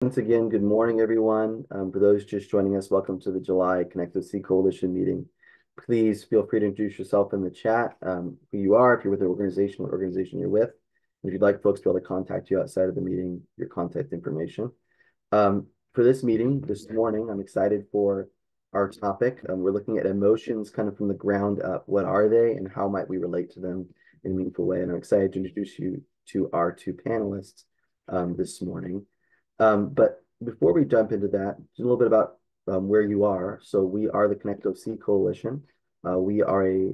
Once again, good morning, everyone. For those just joining us, welcome to the July Connect-OC Coalition meeting. Please feel free to introduce yourself in the chat, who you are, if you're with an organization, what organization you're with. If you'd like folks to be able to contact you outside of the meeting, your contact information. For this meeting this morning, I'm excited for our topic. We're looking at emotions kind of from the ground up. What are they and how might we relate to them in a meaningful way? And I'm excited to introduce you to our two panelists this morning. But before we jump into that, just a little bit about where you are. So we are the Connect-OC Coalition. We are a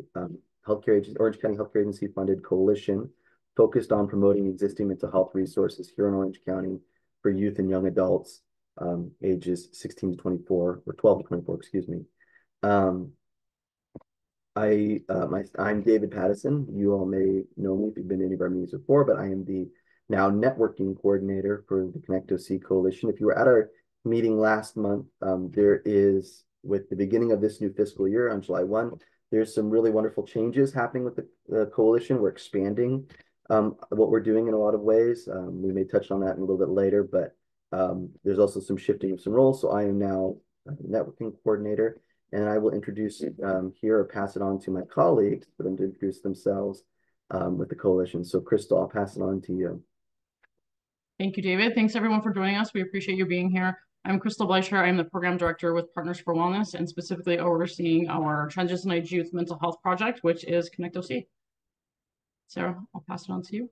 healthcare agency, Orange County Healthcare Agency funded coalition focused on promoting existing mental health resources here in Orange County for youth and young adults ages 16 to 24 or 12 to 24, excuse me. Um, I'm David Pattison. You all may know me if you've been to any of our meetings before, but I am the now networking coordinator for the Connect-OC Coalition. If you were at our meeting last month, there is, with the beginning of this new fiscal year on July 1, there's some really wonderful changes happening with the coalition. We're expanding what we're doing in a lot of ways. We may touch on that in a little bit later, but there's also some shifting of some roles. So I am now a networking coordinator. And I will introduce here or pass it on to my colleagues for them to introduce themselves with the coalition. So Crystal, I'll pass it on to you. Thank you, David. Thanks everyone for joining us. We appreciate you being here. I'm Crystal Bleicher. I'm the program director with Partners for Wellness and specifically overseeing our Transition Age Youth Mental Health Project, which is Connect-OC. Sarah, I'll pass it on to you.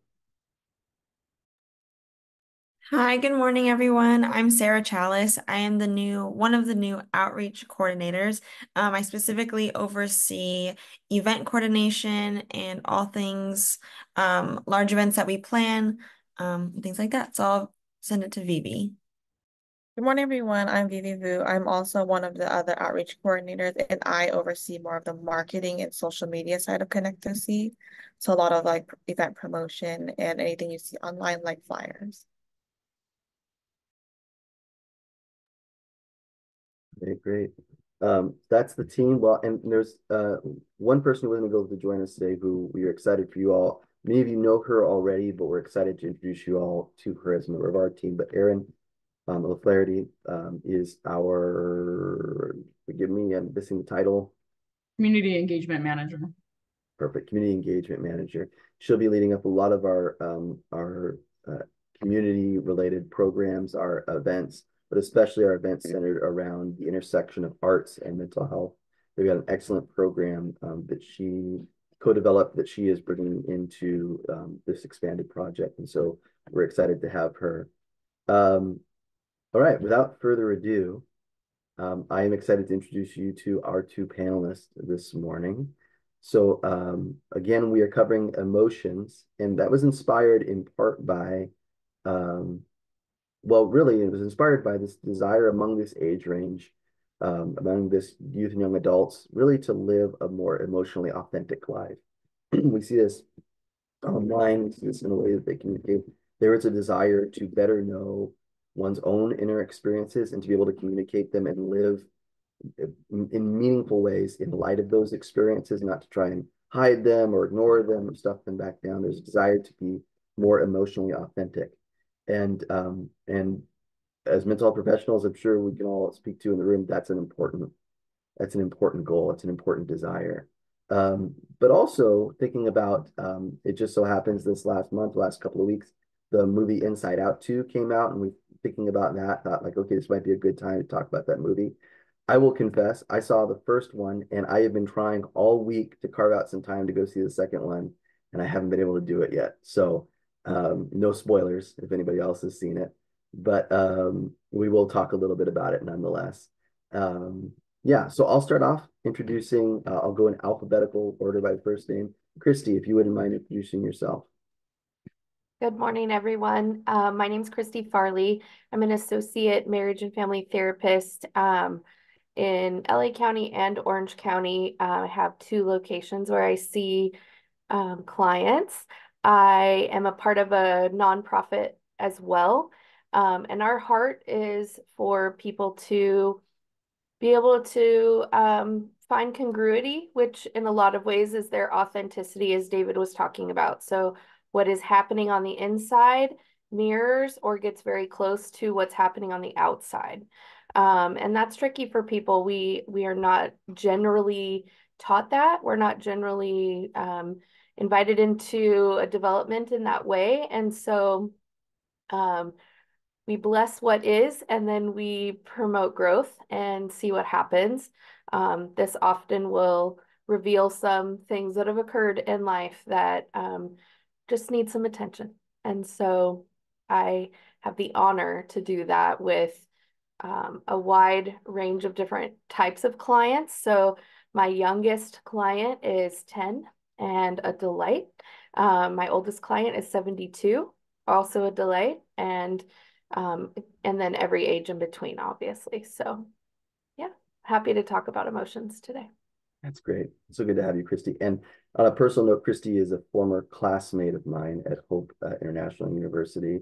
Hi, good morning, everyone. I'm Sarah Chalice. I am one of the new outreach coordinators. I specifically oversee event coordination and all things large events that we plan, things like that. So I'll send it to Vivi. Good morning, everyone. I'm Vivi Vu. I'm also one of the other outreach coordinators, and I oversee more of the marketing and social media side of Connect-OC. So a lot of like event promotion and anything you see online, like flyers. Okay, great. That's the team. Well, and there's one person who wasn't able to join us today who we are excited for you all. Many of you know her already, but we're excited to introduce you all to her as a member of our team. But Erin O'Flaherty is our, forgive me, I'm missing the title. Community Engagement Manager. Perfect, Community Engagement Manager. She'll be leading up a lot of our community-related programs, our events, but especially our events centered around the intersection of arts and mental health. They've got an excellent program that she co-developed that she is bringing into this expanded project. And so we're excited to have her. All right, without further ado, I am excited to introduce you to our two panelists this morning. So again, we are covering emotions, and that was inspired in part by well, really, it was inspired by this desire among this age range, among this youth and young adults, really to live a more emotionally authentic life. We see this online, we see this in the way that they communicate. There is a desire to better know one's own inner experiences and to be able to communicate them and live in meaningful ways in light of those experiences, not to try and hide them or ignore them or stuff them back down. There's a desire to be more emotionally authentic. And as mental health professionals, I'm sure we can all speak to in the room, that's an important goal. It's an important desire. But also thinking about, it just so happens this last couple of weeks, the movie Inside Out 2 came out, and we thinking about that, thought like, okay, this might be a good time to talk about that movie. I will confess, I saw the first one, and I have been trying all week to carve out some time to go see the second one, and I haven't been able to do it yet. So no spoilers if anybody else has seen it, but we will talk a little bit about it nonetheless. Yeah, so I'll start off introducing, I'll go in alphabetical order by first name. Christy, if you wouldn't mind introducing yourself. Good morning, everyone. My name is Christy Farley. I'm an associate marriage and family therapist in LA County and Orange County. I have two locations where I see clients. I am a part of a nonprofit as well. And our heart is for people to be able to find congruity, which in a lot of ways is their authenticity, as David was talking about. So what is happening on the inside mirrors or gets very close to what's happening on the outside. And that's tricky for people. We are not generally taught that. We're not generally invited into a development in that way. And so we bless what is, and then we promote growth and see what happens. This often will reveal some things that have occurred in life that just need some attention. And so I have the honor to do that with a wide range of different types of clients. So my youngest client is 10 and a delight. My oldest client is 72, also a delight, and then every age in between, obviously. So yeah, happy to talk about emotions today. That's great. So good to have you, Christy. And on a personal note, Christy is a former classmate of mine at Hope International University.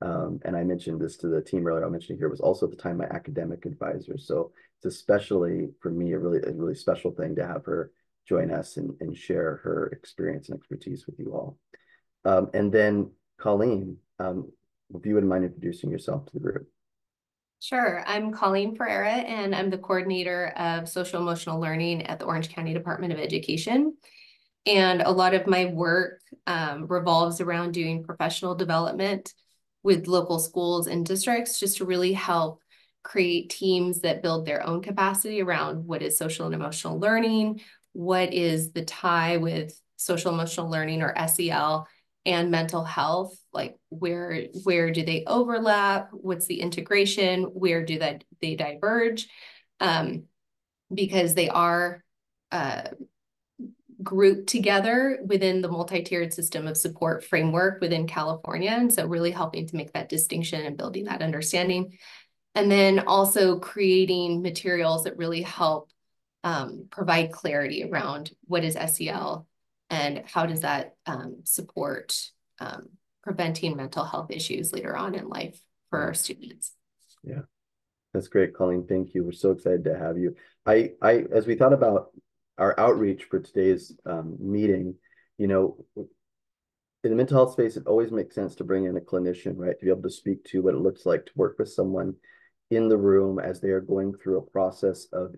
And I mentioned this to the team earlier. I'll mention it here, was also at the time my academic advisor. So it's especially for me a really special thing to have her join us and share her experience and expertise with you all. And then Colleen, if you wouldn't mind introducing yourself to the group. Sure. I'm Colleen Ferreira, and I'm the coordinator of social emotional learning at the Orange County Department of Education. And a lot of my work revolves around doing professional development with local schools and districts, just to really help create teams that build their own capacity around what is social and emotional learning, what is the tie with social emotional learning, or SEL, and mental health, like where do they overlap? What's the integration? Where do they diverge? Because they are grouped together within the multi-tiered system of support framework within California. And so really helping to make that distinction and building that understanding. And then also creating materials that really help provide clarity around what is SEL and how does that support preventing mental health issues later on in life for our students. Yeah, that's great, Colleen. Thank you. We're so excited to have you. As we thought about our outreach for today's meeting, you know, in the mental health space, it always makes sense to bring in a clinician, right? To be able to speak to what it looks like to work with someone in the room as they are going through a process of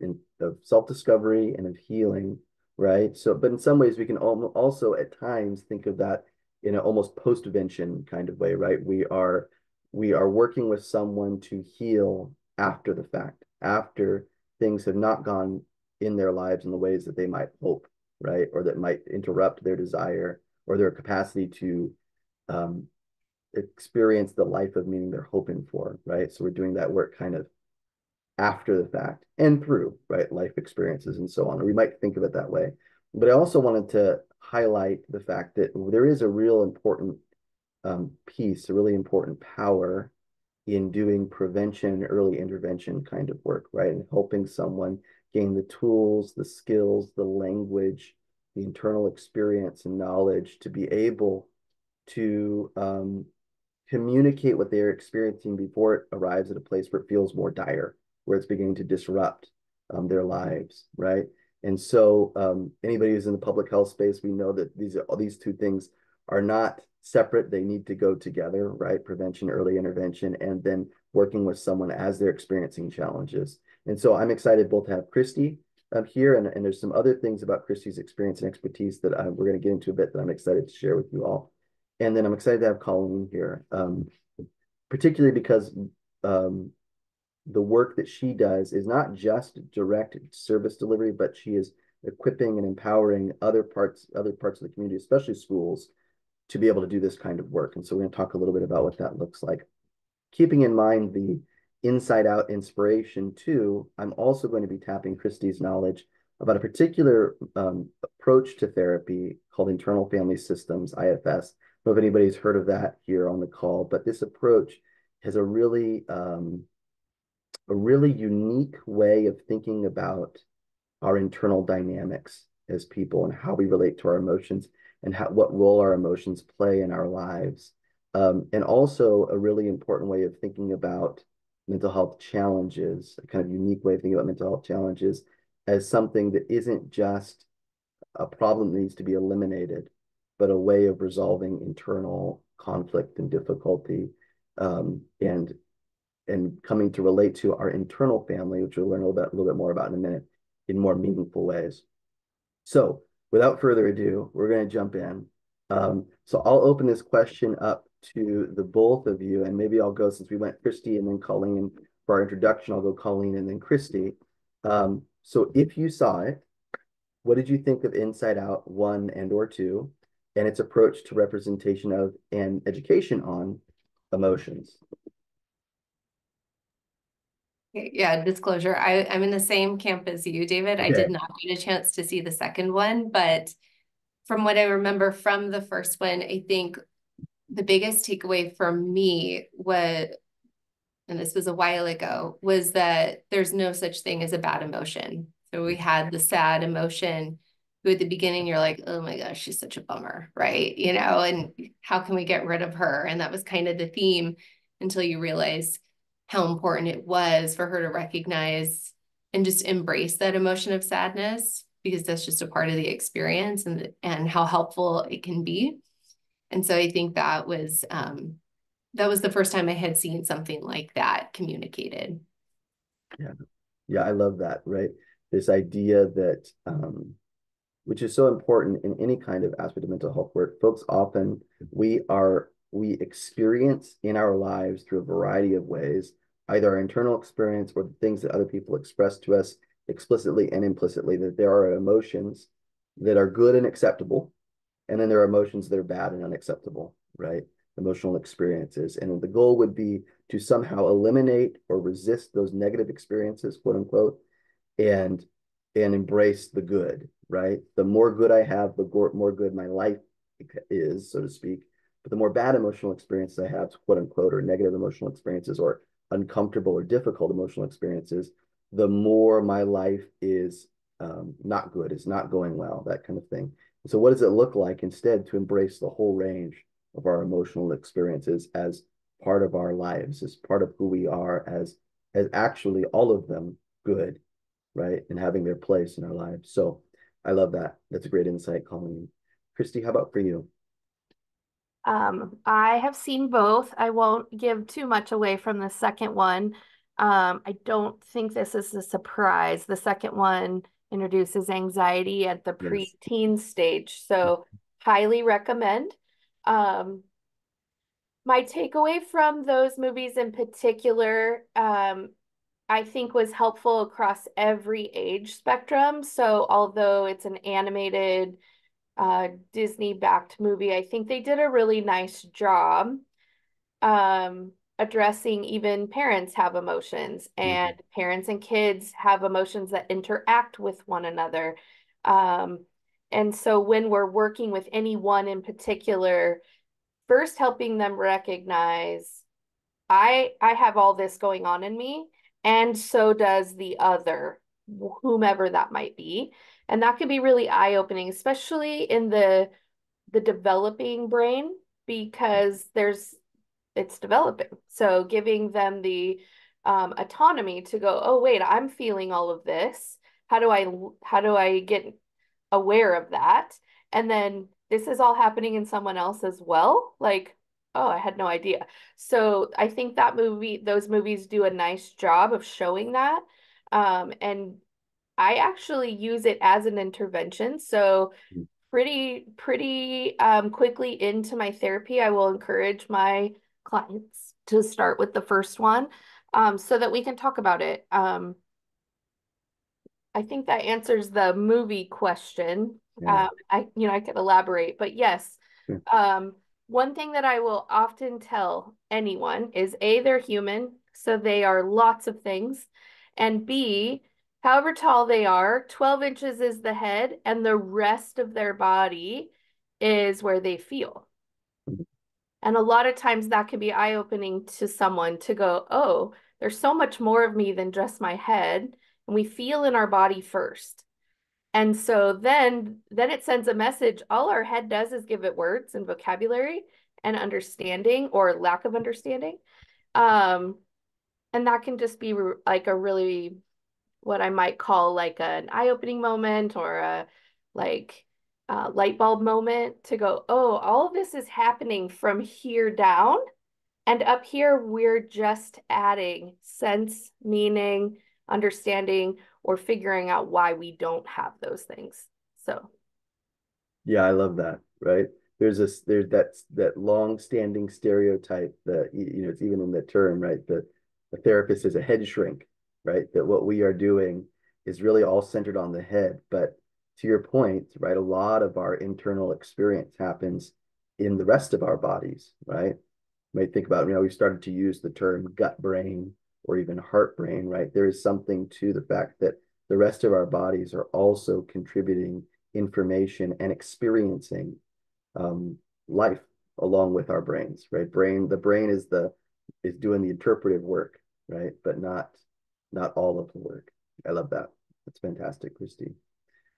self-discovery and of healing, right? So, but in some ways, we can also at times think of that in an almost post-vention kind of way, right? We are working with someone to heal after the fact, after things have not gone in their lives in the ways that they might hope, right? Or that might interrupt their desire or their capacity to experience the life of meaning they're hoping for, right? So we're doing that work kind of after the fact and through, right, life experiences and so on. Or we might think of it that way. But I also wanted to highlight the fact that there is a real important piece, a really important power in doing prevention and early intervention kind of work, right? And helping someone gain the tools, the skills, the language, the internal experience and knowledge to be able to communicate what they're experiencing before it arrives at a place where it feels more dire, where it's beginning to disrupt their lives, right? And so anybody who's in the public health space, we know that these two things are not separate. They need to go together, right? Prevention, early intervention, and then working with someone as they're experiencing challenges. And so I'm excited both to have Christy here, and there's some other things about Christy's experience and expertise that we're going to get into a bit that I'm excited to share with you all. And then I'm excited to have Colleen here, particularly because the work that she does is not just direct service delivery, but she is equipping and empowering other parts of the community, especially schools, to be able to do this kind of work. And so we're going to talk a little bit about what that looks like. Keeping in mind the inside out inspiration too, I'm also going to be tapping Christy's knowledge about a particular approach to therapy called internal family systems, IFS. I don't know if anybody's heard of that here on the call, but this approach has a really unique way of thinking about our internal dynamics as people and how we relate to our emotions and what role our emotions play in our lives. And also a really important way of thinking about mental health challenges, a kind of unique way of thinking about mental health challenges as something that isn't just a problem that needs to be eliminated, but a way of resolving internal conflict and difficulty, and coming to relate to our internal family, which we'll learn a little bit more about in a minute, in more meaningful ways. So without further ado, we're going to jump in. So I'll open this question up to the both of you, and maybe I'll go, since we went Christy and then Colleen for our introduction, I'll go Colleen and then Christy. So if you saw it, what did you think of Inside Out 1 and or 2 and its approach to representation of and education on emotions? Yeah, disclosure. I'm in the same camp as you, David. I did not get a chance to see the second one, but from what I remember from the first one, I think the biggest takeaway for me was, and this was a while ago, was that there's no such thing as a bad emotion. So we had the sad emotion who at the beginning you're like, oh my gosh, she's such a bummer, right? You know, and how can we get rid of her? And that was kind of the theme until you realize how important it was for her to recognize and just embrace that emotion of sadness, because that's just a part of the experience, and how helpful it can be. And so I think that was the first time I had seen something like that communicated. Yeah, I love that, right? This idea that, which is so important in any kind of aspect of mental health work. Folks often, we experience in our lives through a variety of ways, either our internal experience or the things that other people express to us explicitly and implicitly, that there are emotions that are good and acceptable, and then there are emotions that are bad and unacceptable, right? Emotional experiences. And the goal would be to somehow eliminate or resist those negative experiences, quote unquote, and embrace the good, right? The more good I have, the more good my life is, so to speak. But the more bad emotional experiences I have, quote unquote, or negative emotional experiences, or uncomfortable or difficult emotional experiences, the more my life is not good, is not going well, that kind of thing. So what does it look like instead to embrace the whole range of our emotional experiences as part of our lives, as part of who we are, as actually all of them good, right? And having their place in our lives. So I love that. That's a great insight, Colleen. Christy, how about for you? I have seen both. I won't give too much away from the second one. I don't think this is a surprise. The second one introduces anxiety at the preteen stage, so highly recommend. My takeaway from those movies in particular, I think was helpful across every age spectrum. So although it's an animated Disney-backed movie, I think they did a really nice job addressing even parents have emotions, and parents and kids have emotions that interact with one another. And so when we're working with anyone in particular, first helping them recognize I have all this going on in me, and so does the other, whomever that might be. And that could be really eye-opening, especially in the developing brain, because it's developing. So giving them the autonomy to go, oh wait, I'm feeling all of this. How do I get aware of that? And then this is all happening in someone else as well. Like, oh, I had no idea. So I think those movies do a nice job of showing that. And I actually use it as an intervention. So pretty quickly into my therapy, I will encourage my clients to start with the first one, so that we can talk about it. I think that answers the movie question. I could elaborate, but yes. One thing that I will often tell anyone is A, they're human, so they are lots of things, and B, however tall they are, 12 inches is the head, and the rest of their body is where they feel. And a lot of times that can be eye-opening to someone to go, oh, there's so much more of me than just my head. And we feel in our body first. And so then it sends a message. All our head does is give it words and vocabulary and understanding or lack of understanding. And that can just be like a really, what I might call like an eye-opening moment, or a like light bulb moment to go, oh, all of this is happening from here down. And up here, we're just adding sense, meaning, understanding, or figuring out why we don't have those things. So, Yeah, I love that, right? There's that long-standing stereotype that it's even in the term, right? The therapist is a head shrink, right? That what we are doing is really all centered on the head. But to your point, right, a lot of our internal experience happens in the rest of our bodies, right? You might think about, we started to use the term gut brain or even heart brain, right? There is something to the fact that the rest of our bodies are also contributing information and experiencing life along with our brains, right? The brain is doing the interpretive work, right? But not all of the work. I love that. That's fantastic, Christy.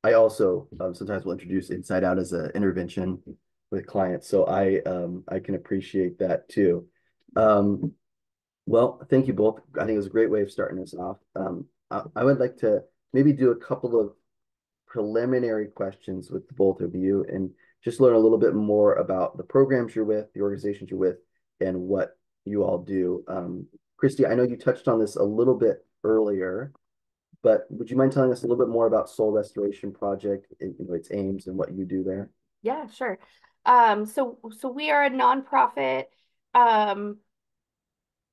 I also sometimes will introduce Inside Out as an intervention with clients, so I can appreciate that too. Well, thank you both. I think it was a great way of starting us off. I would like to maybe do a couple of preliminary questions with the both of you and just learn a little bit more about the programs you're with, the organizations you're with, and what you all do. Christy, I know you touched on this a little bit earlier, but would you mind telling us a little bit more about Soul Restoration Project, its aims and what you do there? yeah, sure. So we are a nonprofit.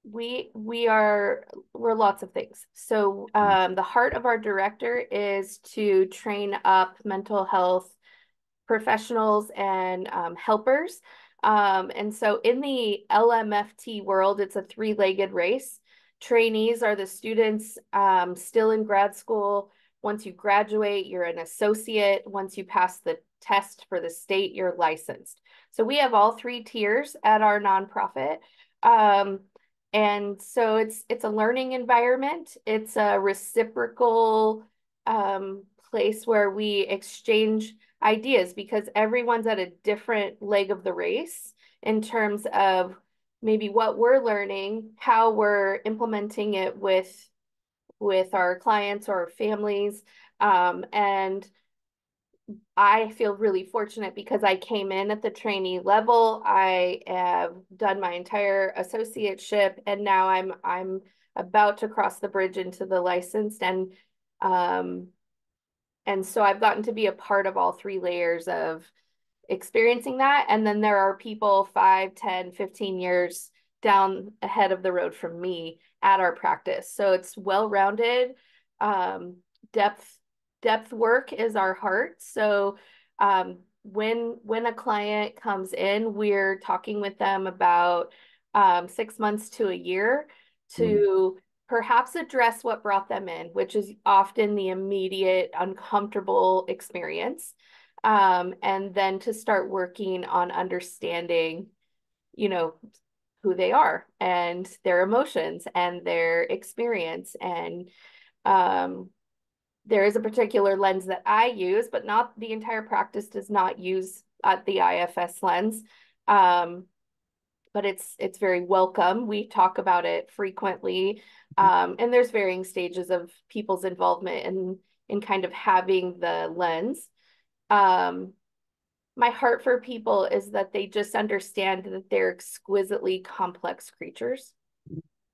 We're lots of things. So the heart of our director is to train up mental health professionals and helpers. And so in the LMFT world, it's a three-legged race. Trainees are the students still in grad school. Once you graduate, you're an associate. Once you pass the test for the state, you're licensed. So we have all three tiers at our nonprofit. And so it's a learning environment. It's a reciprocal place where we exchange ideas because everyone's at a different leg of the race in terms of maybe what we're learning, how we're implementing it with our clients or families. And I feel really fortunate because I came in at the trainee level. I have done my entire associateship, and now I'm about to cross the bridge into the licensed, and so I've gotten to be a part of all three layers of experiencing that. And then there are people 5, 10, 15 years down ahead of the road from me at our practice. So it's well-rounded. Depth work is our heart. So when a client comes in, we're talking with them about 6 months to a year to perhaps address what brought them in, which is often the immediate uncomfortable experience. And then to start working on understanding, who they are and their emotions and their experience. And there is a particular lens that I use, but not the entire practice does not use the IFS lens. But it's very welcome. We talk about it frequently. And there's varying stages of people's involvement in kind of having the lens. My heart for people is that they just understand that they're exquisitely complex creatures.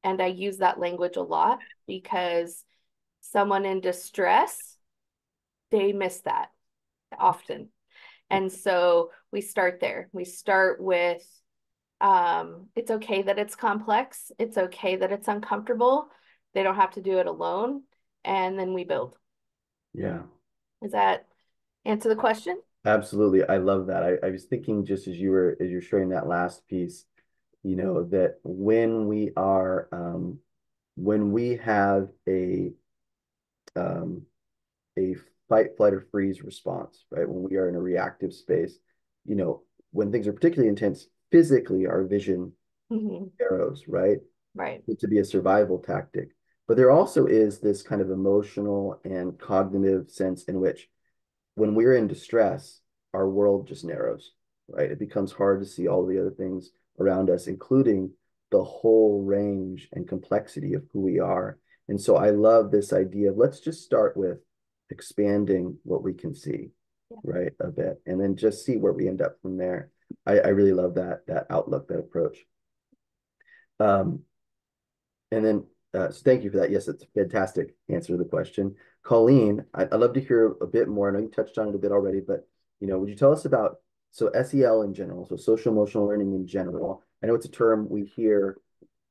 And I use that language a lot because someone in distress, they miss that often. And so we start there. We start with it's okay that it's complex. It's okay that it's uncomfortable. They don't have to do it alone. And then we build. Yeah. Does that answer the question? Absolutely. I love that. I was thinking just as you're sharing that last piece, that when we have a fight, flight, or freeze response, right? When we are in a reactive space, when things are particularly intense, physically our vision arrows, right? Right. To be a survival tactic. But there also is this kind of emotional and cognitive sense in which when we're in distress, our world just narrows, right? It becomes hard to see all the other things around us, including the whole range and complexity of who we are. And so I love this idea of let's just start with expanding what we can see, right, a bit, and then just see where we end up from there. I really love that outlook, that approach. Um, and then so thank you for that. Yes, it's a fantastic answer to the question. Colleen, I'd love to hear a bit more. I know you touched on it a bit already, but would you tell us about SEL in general, so social emotional learning in general? I know it's a term we hear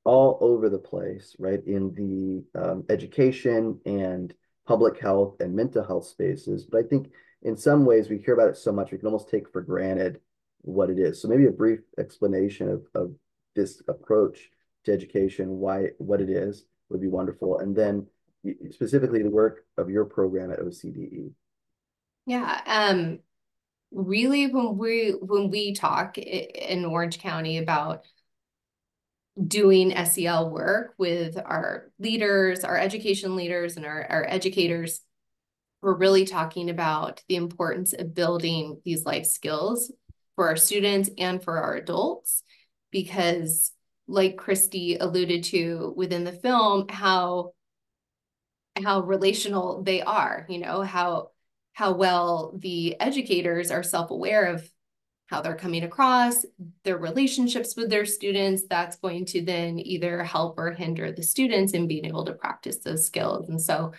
all over the place, right, in the education and public health and mental health spaces. But I think in some ways we hear about it so much we can almost take for granted what it is. So maybe a brief explanation of this approach to education, what it is, would be wonderful. And then specifically the work of your program at OCDE. Yeah, really when we talk in Orange County about doing SEL work with our leaders, our education leaders, and our educators, we're really talking about the importance of building these life skills for our students and for our adults, because like Christy alluded to within the film, how relational they are, how well the educators are self-aware of how they're coming across, their relationships with their students. That's going to then either help or hinder the students in being able to practice those skills. And so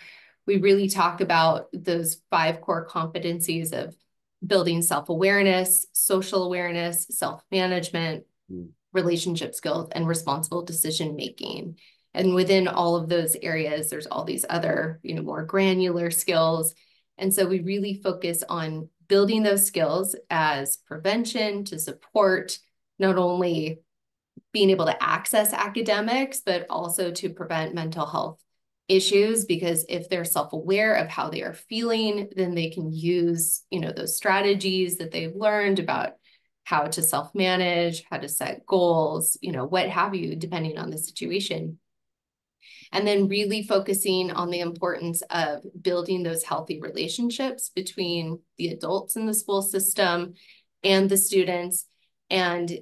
we really talk about those 5 core competencies of building self-awareness, social awareness, self-management, relationship skills, and responsible decision-making. And within all of those areas, there's all these other, more granular skills. And so we really focus on building those skills as prevention to support not only being able to access academics, but also to prevent mental health issues, because if they're self-aware of how they are feeling, then they can use, those strategies that they've learned about how to self-manage, how to set goals, what have you, depending on the situation. And then really focusing on the importance of building those healthy relationships between the adults in the school system and the students. And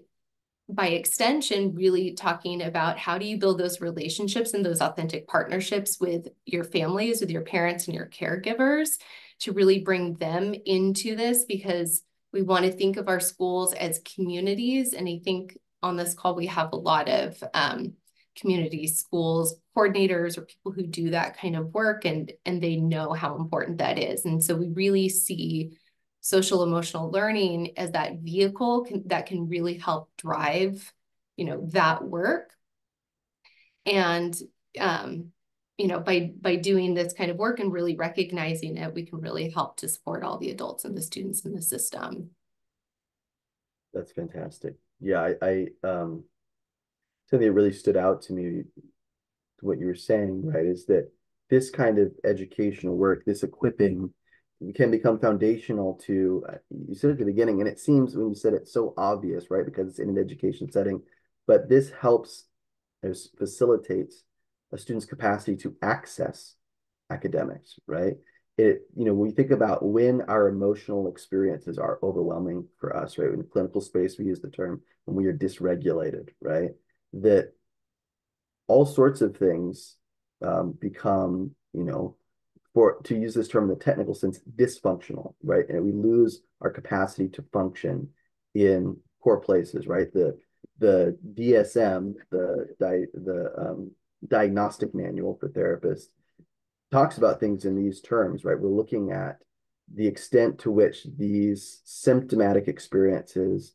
by extension, really talking about how do you build those relationships and those authentic partnerships with your families, with your parents and your caregivers, to really bring them into this, because we want to think of our schools as communities. And I think on this call, we have a lot of community schools coordinators or people who do that kind of work, and they know how important that is. And so we really see social emotional learning as that vehicle that can really help drive, that work. And, by doing this kind of work and really recognizing it, we can really help to support all the adults and the students in the system. That's fantastic. Yeah, I something that really stood out to me, to what you were saying, right, is that this kind of educational work, this equipping, can become foundational to, you said at the beginning, and it seems when you said it so obvious, right, because it's in an education setting, but this helps, facilitates a student's capacity to access academics, right? When we think about when our emotional experiences are overwhelming for us, right? In the clinical space, we use the term when we are dysregulated, right? That all sorts of things become, to use this term in the technical sense, dysfunctional, right? And we lose our capacity to function in core places, right? The DSM, the diagnostic manual for therapists, talks about things in these terms, right? We're looking at the extent to which these symptomatic experiences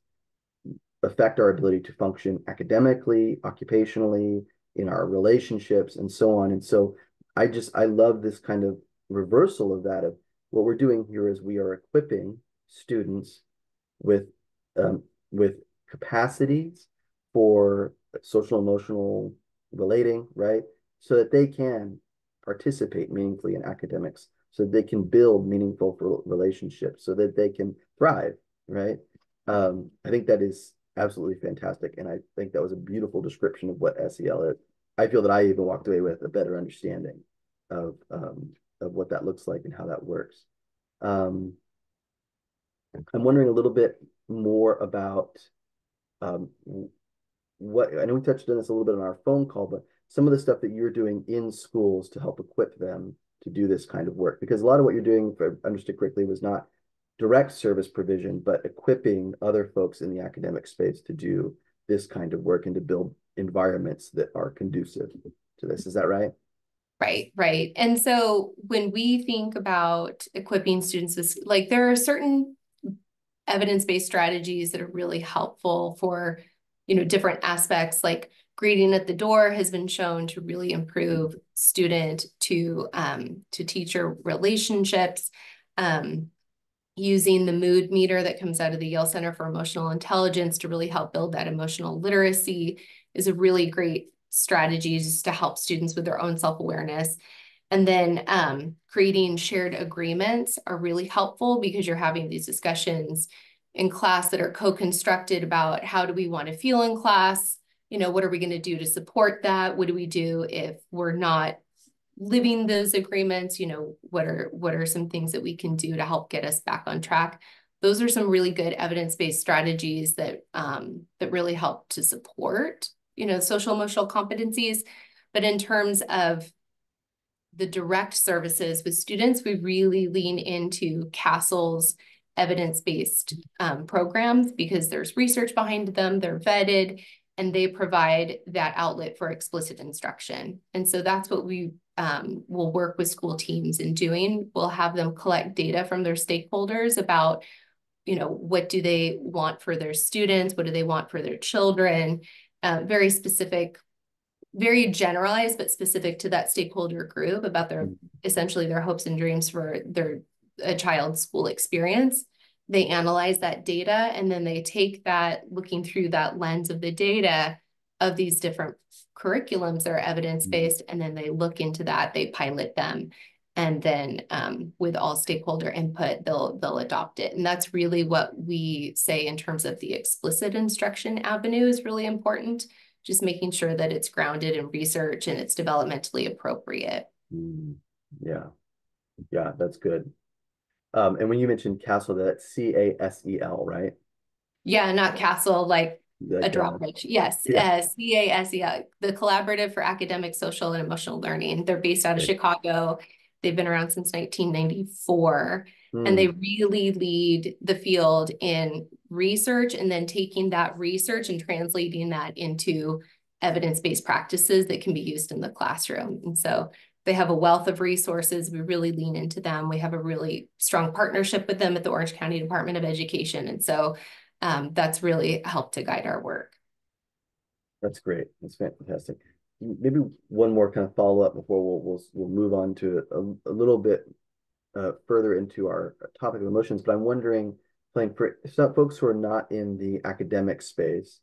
affect our ability to function academically, occupationally, in our relationships, and so on. And so I love this kind of reversal of that, of what we're doing here is we are equipping students with capacities for social emotional relating, right? So that they can participate meaningfully in academics, so that they can build meaningful relationships, so that they can thrive, right? I think that is absolutely fantastic. And I think that was a beautiful description of what SEL is. I feel that I even walked away with a better understanding of what that looks like and how that works. I'm wondering a little bit more about what, I know we touched on this a little bit on our phone call, but some of the stuff that you're doing in schools to help equip them to do this kind of work, because a lot of what you're doing, if I understood correctly, was not direct service provision, but equipping other folks in the academic space to do this kind of work and to build environments that are conducive to this. Is that right? Right, right. And so when we think about equipping students with, like, there are certain evidence-based strategies that are really helpful for, different aspects, like greeting at the door has been shown to really improve student to teacher relationships. Using the mood meter that comes out of the Yale Center for Emotional Intelligence to really help build that emotional literacy is a really great strategy just to help students with their own self-awareness. And then creating shared agreements are really helpful because you're having these discussions in class that are co-constructed about how do we want to feel in class? What are we going to do to support that? What do we do if we're not living those agreements? What are some things that we can do to help get us back on track? Those are some really good evidence-based strategies that really help to support, social emotional competencies. But in terms of the direct services with students, we really lean into CASEL's evidence-based programs because there's research behind them, they're vetted, and they provide that outlet for explicit instruction. And so that's what we will work with school teams in doing. We'll have them collect data from their stakeholders about, what do they want for their students? What do they want for their children? Very specific, very generalized, but specific to that stakeholder group about essentially their hopes and dreams for a child's school experience. They analyze that data and then they take that, looking through that lens of the data of these different curriculums that are evidence-based, and then they look into that, they pilot them, and then with all stakeholder input, they'll adopt it. And that's really what we say in terms of the explicit instruction avenue is really important. Just making sure that it's grounded in research and it's developmentally appropriate. Yeah, that's good. And when you mentioned CASEL, that's CASEL, right? Yeah, not CASEL, like a drawbridge. Yes, CASEL, the Collaborative for Academic, Social, and Emotional Learning. They're based out of Chicago. They've been around since 1994. And they really lead the field in research and then taking that research and translating that into evidence-based practices that can be used in the classroom. And so they have a wealth of resources. We really lean into them. We have a really strong partnership with them at the Orange County Department of Education. And so that's really helped to guide our work. That's great. That's fantastic. Maybe one more kind of follow-up before we'll move on to a little bit further into our topic of emotions, but I'm wondering, playing for some folks who are not in the academic space,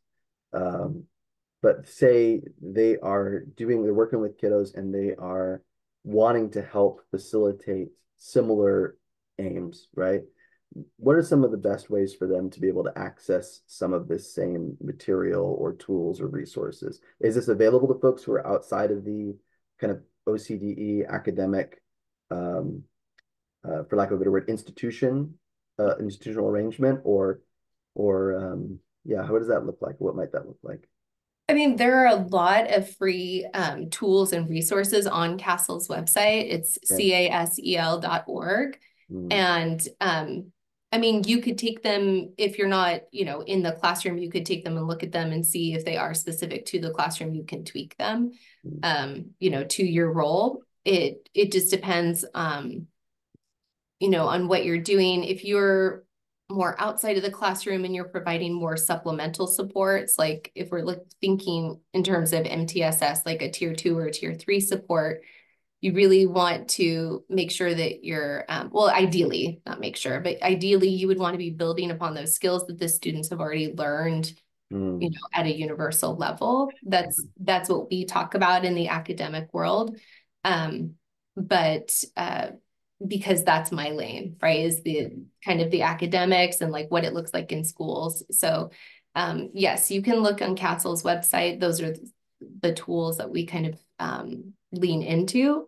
but say they're working with kiddos and they are wanting to help facilitate similar aims, right? What are some of the best ways for them to be able to access some of this same material or tools or resources? Is this available to folks who are outside of the kind of OCDE academic, for lack of a better word, institutional arrangement, or how does that look like? What might that look like? I mean, there are a lot of free tools and resources on CASEL's website. It's casel.org. And I mean, you could take them if you're not, in the classroom, you could take them and look at them and see if they are specific to the classroom. You can tweak them, to your role. It just depends, on what you're doing. If you're more outside of the classroom and you're providing more supplemental supports, like if we're thinking in terms of MTSS, like a tier 2 or a tier 3 support, you really want to make sure that you're, ideally, not make sure, but ideally you would want to be building upon those skills that the students have already learned, at a universal level. That's what we talk about in the academic world. Because that's my lane, right? Is the kind of the academics and like what it looks like in schools. So yes, you can look on CASEL's website. Those are the tools that we kind of lean into,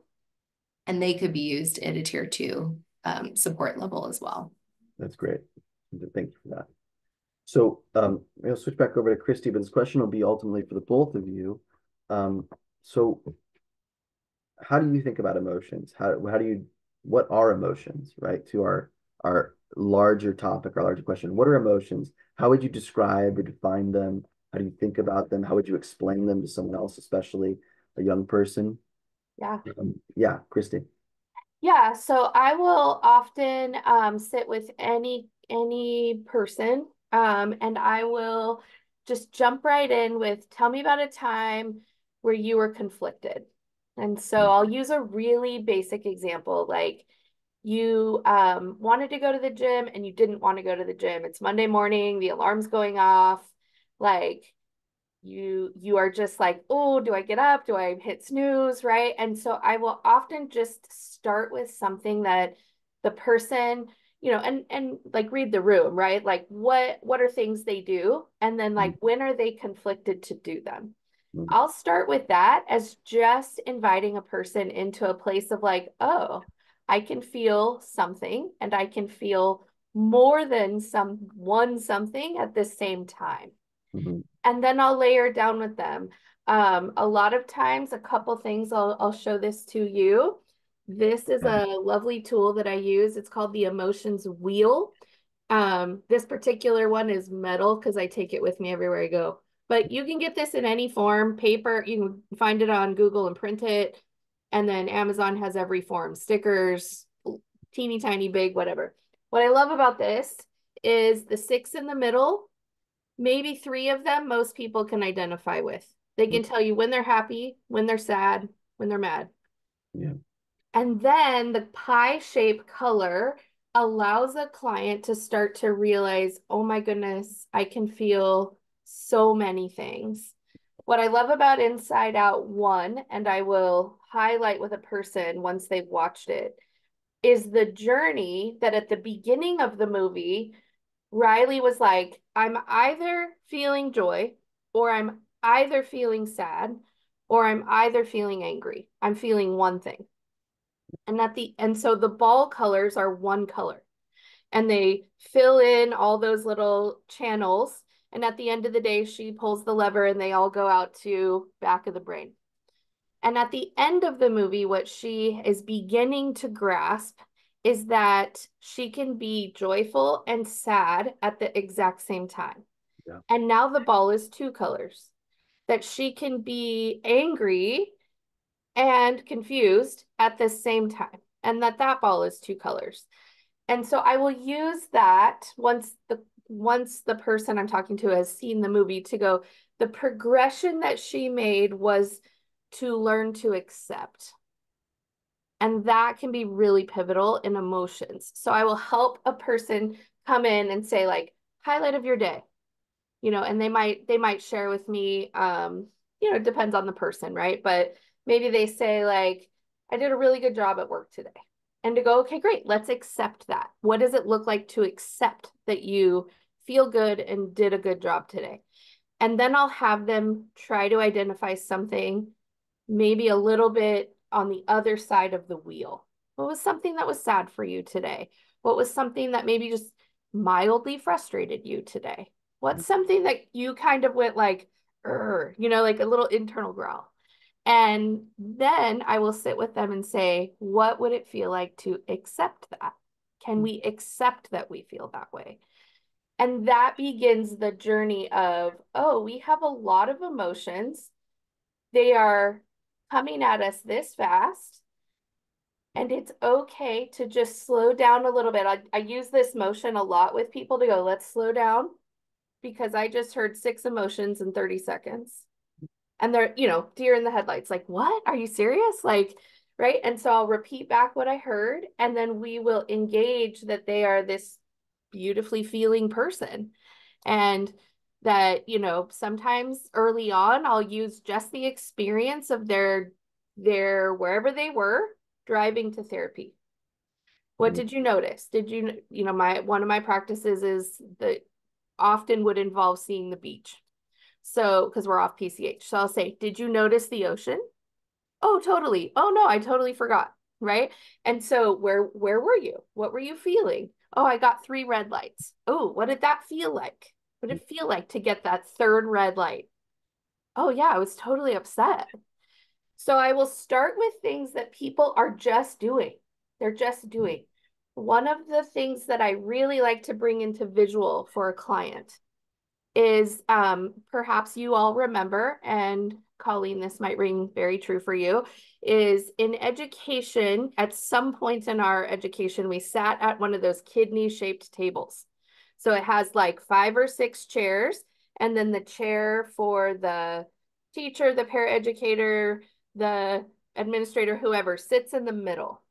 and they could be used at a tier 2 support level as well. That's great. Thank you for that. So I'll switch back over to Christy, but this question will be ultimately for the both of you. So how do you think about emotions? What are emotions, right? To our larger topic or larger question. What are emotions? How would you describe or define them? How do you think about them? How would you explain them to someone else, especially a young person? Yeah. Yeah, Christy. Yeah, so I will often sit with any person and I will just jump right in with tell me about a time where you were conflicted. And so I'll use a really basic example like you wanted to go to the gym and you didn't want to go to the gym. It's Monday morning, the alarm's going off, like you are just like, oh, do I get up? Do I hit snooze? Right. And so I will often just start with something that the person, and like read the room, right? Like what are things they do? And then like when are they conflicted to do them? I'll start with that as just inviting a person into a place of like, oh, I can feel something and I can feel more than something at the same time. And then I'll layer down with them. A lot of times, a couple things, I'll show this to you. This is a lovely tool that I use. It's called the Emotions Wheel. This particular one is metal because I take it with me everywhere I go. But you can get this in any form, paper, you can find it on Google and print it. And then Amazon has every form, stickers, teeny tiny, big, whatever. What I love about this is the 6 in the middle. Maybe 3 of them most people can identify with. They can tell you when they're happy, when they're sad, when they're mad. Yeah. And then the pie shape color allows a client to start to realize, oh my goodness, I can feel so many things. What I love about Inside Out 1, and I will highlight with a person once they've watched it, is the journey that at the beginning of the movie, Riley was like, I'm either feeling joy or I'm either feeling sad or I'm either feeling angry. I'm feeling one thing. And so the ball colors are one color and they fill in all those little channels. And at the end of the day, she pulls the lever and they all go out to back of the brain. And at the end of the movie, what she is beginning to grasp is that she can be joyful and sad at the exact same time. Yeah. And now the ball is 2 colors, that she can be angry and confused at the same time, and that ball is 2 colors. And so I will use that once the person I'm talking to has seen the movie to go, the progression that she made was to learn to accept. And that can be really pivotal in emotions. So I will help a person come in and say like, highlight of your day, and they might share with me, it depends on the person, right? But maybe they say like, I did a really good job at work today. And to go, okay, great, let's accept that. What does it look like to accept that you feel good and did a good job today? And then I'll have them try to identify something maybe a little bit on the other side of the wheel. What was something that was sad for you today? What was something that maybe just mildly frustrated you today? What's something that you kind of went like, like a little internal growl? And then I will sit with them and say, what would it feel like to accept that? Can we accept that we feel that way? And that begins the journey of, oh, we have a lot of emotions. They are coming at us this fast. And it's okay to just slow down a little bit. I use this motion a lot with people to go, let's slow down, because I just heard 6 emotions in 30 seconds. And they're, deer in the headlights, like, what? Are you serious? Like, right? And so I'll repeat back what I heard, and then we will engage that they are this beautifully feeling person. And that, sometimes early on, I'll use just the experience of their wherever they were driving to therapy. What did you notice? Did you, one of my practices is that often would involve seeing the beach. So, because we're off PCH. So I'll say, did you notice the ocean? Oh, totally. Oh no, I totally forgot. Right. And so where were you? What were you feeling? Oh, I got 3 red lights. Oh, what did that feel like? What did it feel like to get that 3rd red light? Oh yeah, I was totally upset. So I will start with things that people are just doing. They're just doing. one of the things that I really like to bring into visual for a client is perhaps you all remember, and Colleen, this might ring very true for you, is in education, at some point in our education, we sat at one of those kidney-shaped tables. So it has like 5 or 6 chairs, and then the chair for the teacher, the paraeducator, the administrator, whoever sits in the middle.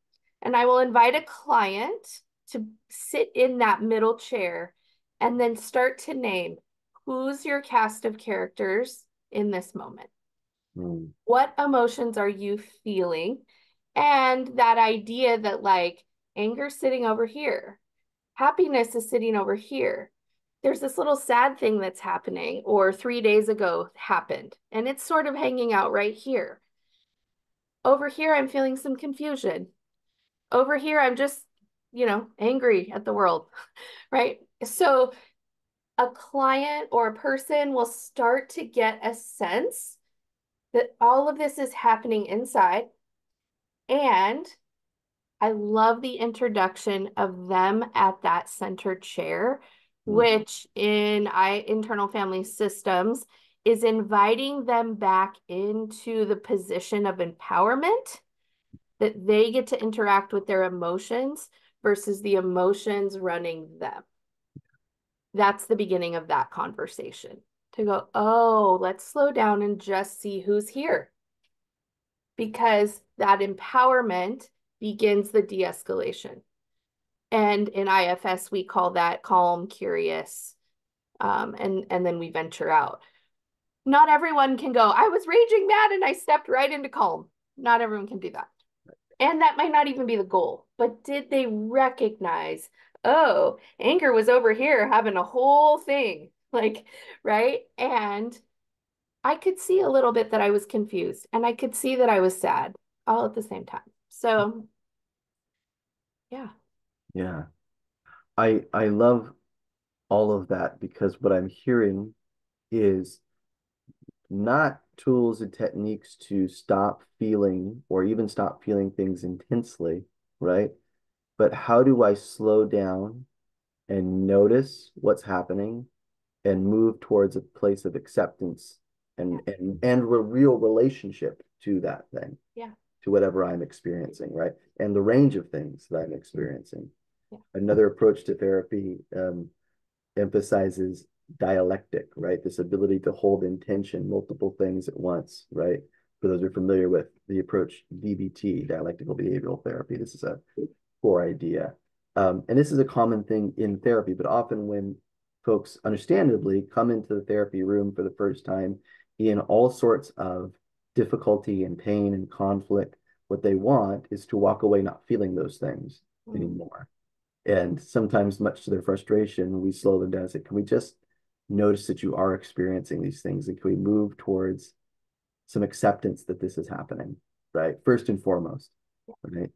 And I will invite a client to sit in that middle chair and then start to name who's your cast of characters in this moment. What emotions are you feeling? And that idea that like anger sitting over here, happiness is sitting over here. There's this little sad thing that's happening, or 3 days ago happened, and it's sort of hanging out right here. Over here, I'm feeling some confusion. Over here, I'm just, angry at the world, right? So a client or a person will start to get a sense that all of this is happening inside. And I love the introduction of them at that center chair, which in internal family systems is inviting them back into the position of empowerment, that they get to interact with their emotions versus the emotions running them. That's the beginning of that conversation, to go, oh, let's slow down and just see who's here. Because that empowerment begins the de-escalation. And in IFS, we call that calm, curious, and then we venture out. Not everyone can go, I was raging mad and I stepped right into calm. Not everyone can do that. And that might not even be the goal, but did they recognize, oh, anger was over here having a whole thing, like, right? And I could see a little bit that I was confused, and I could see that I was sad all at the same time. So, yeah. Yeah. I love all of that, because what I'm hearing is not tools and techniques to stop feeling or even stop feeling things intensely, right? But how do I slow down and notice what's happening and move towards a place of acceptance and a real relationship to that thing, to whatever I'm experiencing, right? And the range of things that I'm experiencing. Another approach to therapy emphasizes dialectic, right? This ability to hold in tension multiple things at once, right? For those who are familiar with the approach DBT, dialectical behavioral therapy, this is a core idea. And this is a common thing in therapy, but often when folks understandably come into the therapy room for the first time in all sorts of difficulty and pain and conflict, what they want is to walk away not feeling those things anymore. And sometimes, much to their frustration, we slow them down and say, can we just notice that you are experiencing these things? And can we move towards some acceptance that this is happening, right? First and foremost, right?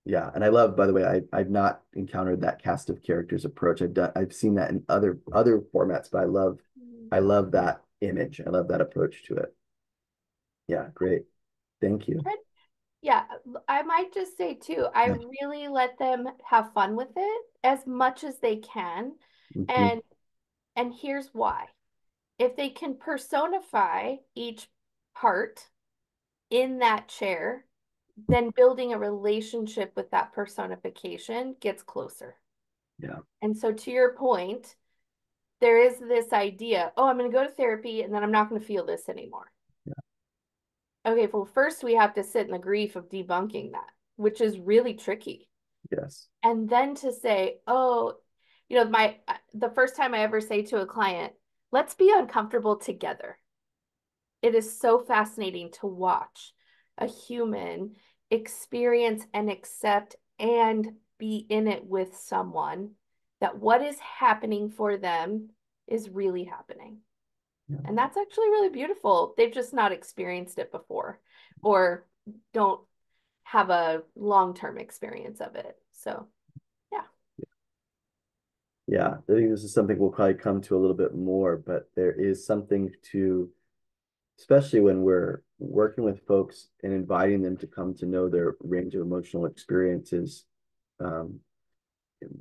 Yeah, and I love, by the way, I've not encountered that cast of characters approach. I've seen that in other formats, but I love that image. I love that approach to it. Yeah, great. Thank you. Yeah, I might just say too, I really let them have fun with it as much as they can. And here's why. If they can personify each part in that chair, then building a relationship with that personification gets closer. Yeah. And so to your point, there is this idea, oh, I'm going to go to therapy and then I'm not going to feel this anymore. Okay, well, first we have to sit in the grief of debunking that, which is really tricky. Yes. And then to say, oh, the first time I ever say to a client, let's be uncomfortable together. It is so fascinating to watch a human experience and accept and be in it with someone, that what is happening for them is really happening. And that's actually really beautiful. They've just not experienced it before, or don't have a long-term experience of it. So, yeah. Yeah, I think this is something we'll probably come to a little bit more, but there is something to, especially when we're working with folks and inviting them to come to know their range of emotional experiences,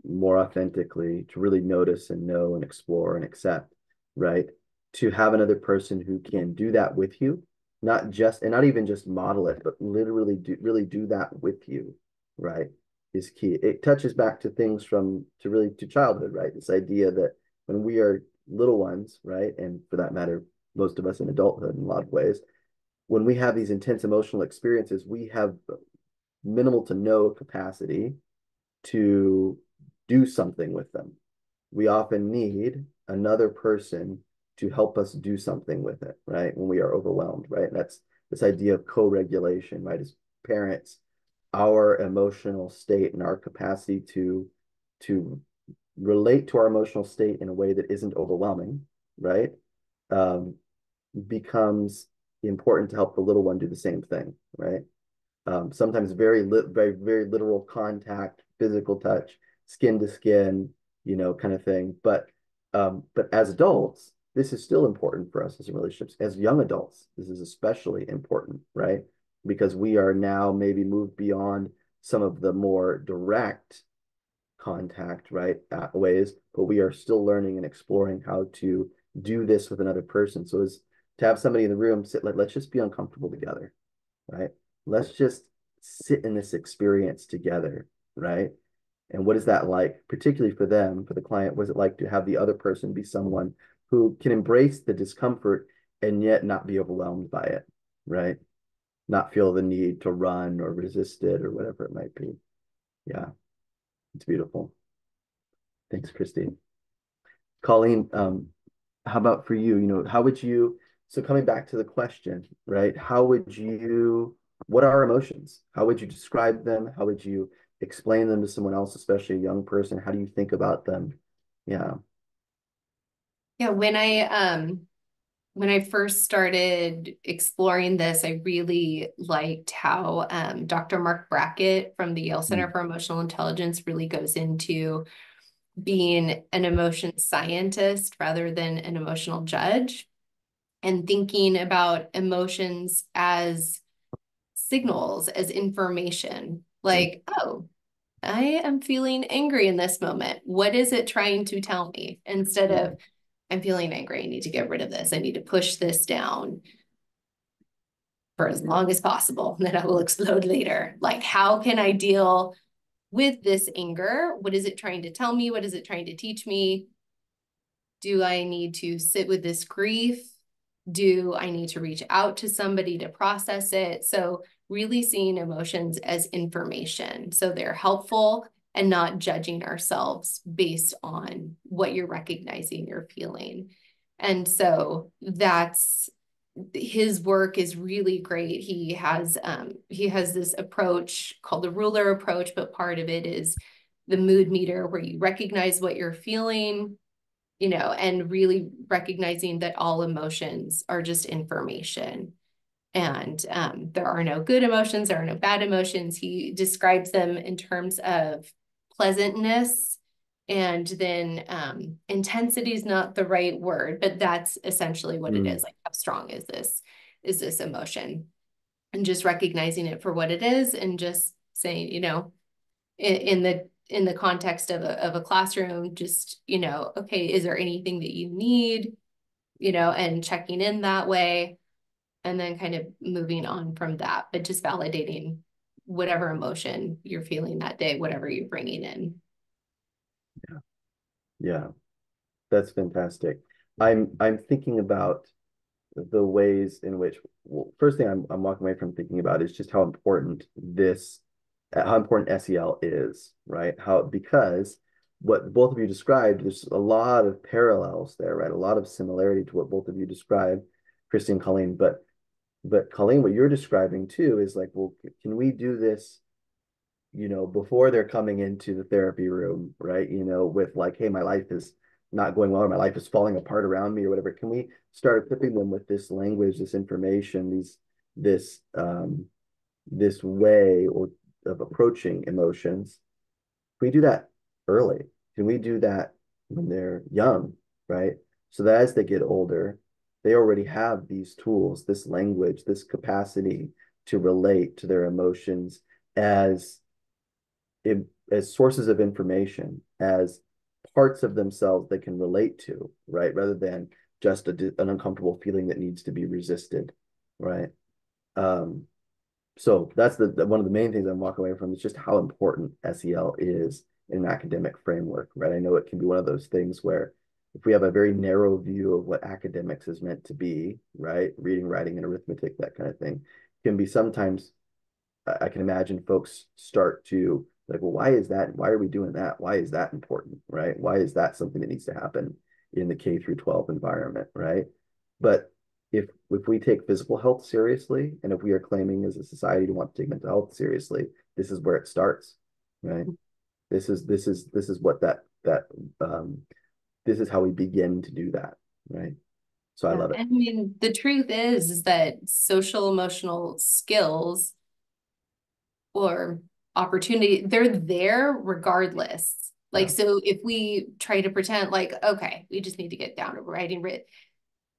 more authentically, to really notice and know and explore and accept, right? To have another person who can do that with you, not just, and not even just model it, but literally really do that with you, right? Is key. It touches back to things to childhood, right? This idea that when we are little ones, right? And for that matter, most of us in adulthood in a lot of ways, when we have these intense emotional experiences, we have minimal to no capacity to do something with them. We often need another person to help us do something with it, right? When we are overwhelmed, right? And that's this idea of co-regulation, right? As parents, our emotional state and our capacity to relate to our emotional state in a way that isn't overwhelming, right? Becomes important to help the little one do the same thing, right? Sometimes very literal contact, physical touch, skin to skin, kind of thing. But as adults, this is still important for us as in relationships. As young adults, this is especially important, right? Because we are now maybe moved beyond some of the more direct contact, right, ways, but we are still learning and exploring how to do this with another person. So as to have somebody in the room sit, let's just be uncomfortable together, right? Let's just sit in this experience together, right? And what is that like, particularly for them, for the client? What is it like to have the other person be someone who can embrace the discomfort and yet not be overwhelmed by it, right? Not feel the need to run or resist it or whatever it might be. Yeah, it's beautiful. Thanks, Christine. Colleen, how about for you? How would you, so coming back to the question, right? What are emotions? How would you describe them? How would you explain them to someone else, especially a young person? How do you think about them? Yeah. Yeah, when I first started exploring this, I really liked how Dr. Mark Brackett from the Yale Center for Emotional Intelligence really goes into being an emotion scientist rather than an emotional judge, and thinking about emotions as signals, as information. Like, oh, I am feeling angry in this moment. What is it trying to tell me? Instead of, I'm feeling angry, I need to get rid of this. I need to push this down for as long as possible, and then I will explode later. Like, how can I deal with this anger? What is it trying to tell me? What is it trying to teach me? Do I need to sit with this grief? Do I need to reach out to somebody to process it? So really seeing emotions as information. So they're helpful and not judging ourselves based on what you're recognizing you're feeling. And so that's, his work is really great. He has this approach called the ruler approach, but part of it is the mood meter, where you recognize what you're feeling, and really recognizing that all emotions are just information. And there are no good emotions, there are no bad emotions. He describes them in terms of pleasantness, and then intensity is not the right word, but that's essentially what it is. Like, how strong is this emotion? And just recognizing it for what it is, and just saying, in the context of a classroom, just, okay, is there anything that you need, and checking in that way, and then kind of moving on from that, but just validating whatever emotion you're feeling that day, whatever you're bringing in. Yeah, that's fantastic. I'm thinking about the ways in which, well, first thing I'm walking away from thinking about is just how important SEL is, right? Because what both of you described, there's a lot of parallels there, right? A lot of similarity to what both of you described, Christy and Colleen. But Colleen, what you're describing too is like, well, can we do this, before they're coming into the therapy room, right? With like, hey, my life is not going well, or my life is falling apart around me, or whatever. Can we start equipping them with this language, this information, this way of approaching emotions? Can we do that early? Can we do that when they're young, right? So that as they get older, they already have these tools, this language, this capacity to relate to their emotions as as sources of information, as parts of themselves they can relate to, right? Rather than just an uncomfortable feeling that needs to be resisted, right? So that's one of the main things I'm walking away from is just how important SEL is in an academic framework, right? I know it can be one of those things where if we have a very narrow view of what academics is meant to be, right? Reading, writing, and arithmetic, that kind of thing, can be sometimes, I can imagine folks start to like, well, why is that? Why are we doing that? Why is that important, right? Why is that something that needs to happen in the K through 12 environment, right? But if we take physical health seriously, and if we are claiming as a society to want to take mental health seriously, this is where it starts, right? This is what this is how we begin to do that, right? So I love it. I mean, the truth is that social emotional skills or opportunity, they're there regardless. Like, Yeah. so if we try to pretend like, okay, we just need to get down to writing,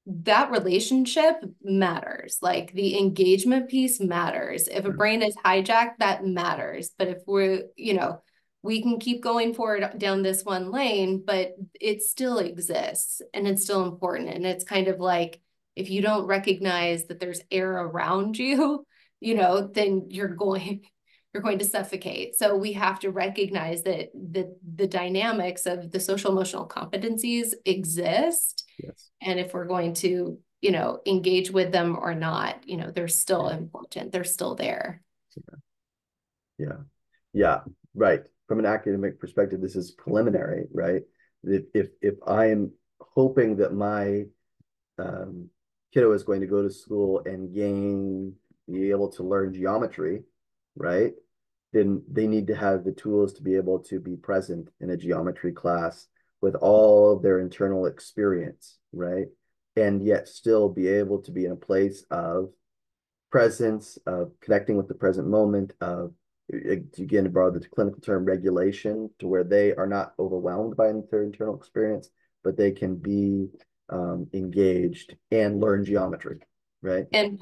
that relationship matters. Like the engagement piece matters. If a brain is hijacked, that matters. But if we're, we can keep going forward down this one lane, but it still exists and it's still important. And it's kind of like, if you don't recognize that there's air around you, then you're going to suffocate. So we have to recognize that the dynamics of the social emotional competencies exist. Yes. And if we're going to, engage with them or not, they're still important. They're still there. Yeah, right. From an academic perspective, this is preliminary, right? If I'm hoping that my kiddo is going to go to school and be able to learn geometry, right? Then they need to have the tools to be able to be present in a geometry class with all of their internal experience, right? And yet still be able to be in a place of presence, of connecting with the present moment, of, again, to borrow the clinical term, regulation, to where they are not overwhelmed by their internal experience, but they can be engaged and learn geometry, right? And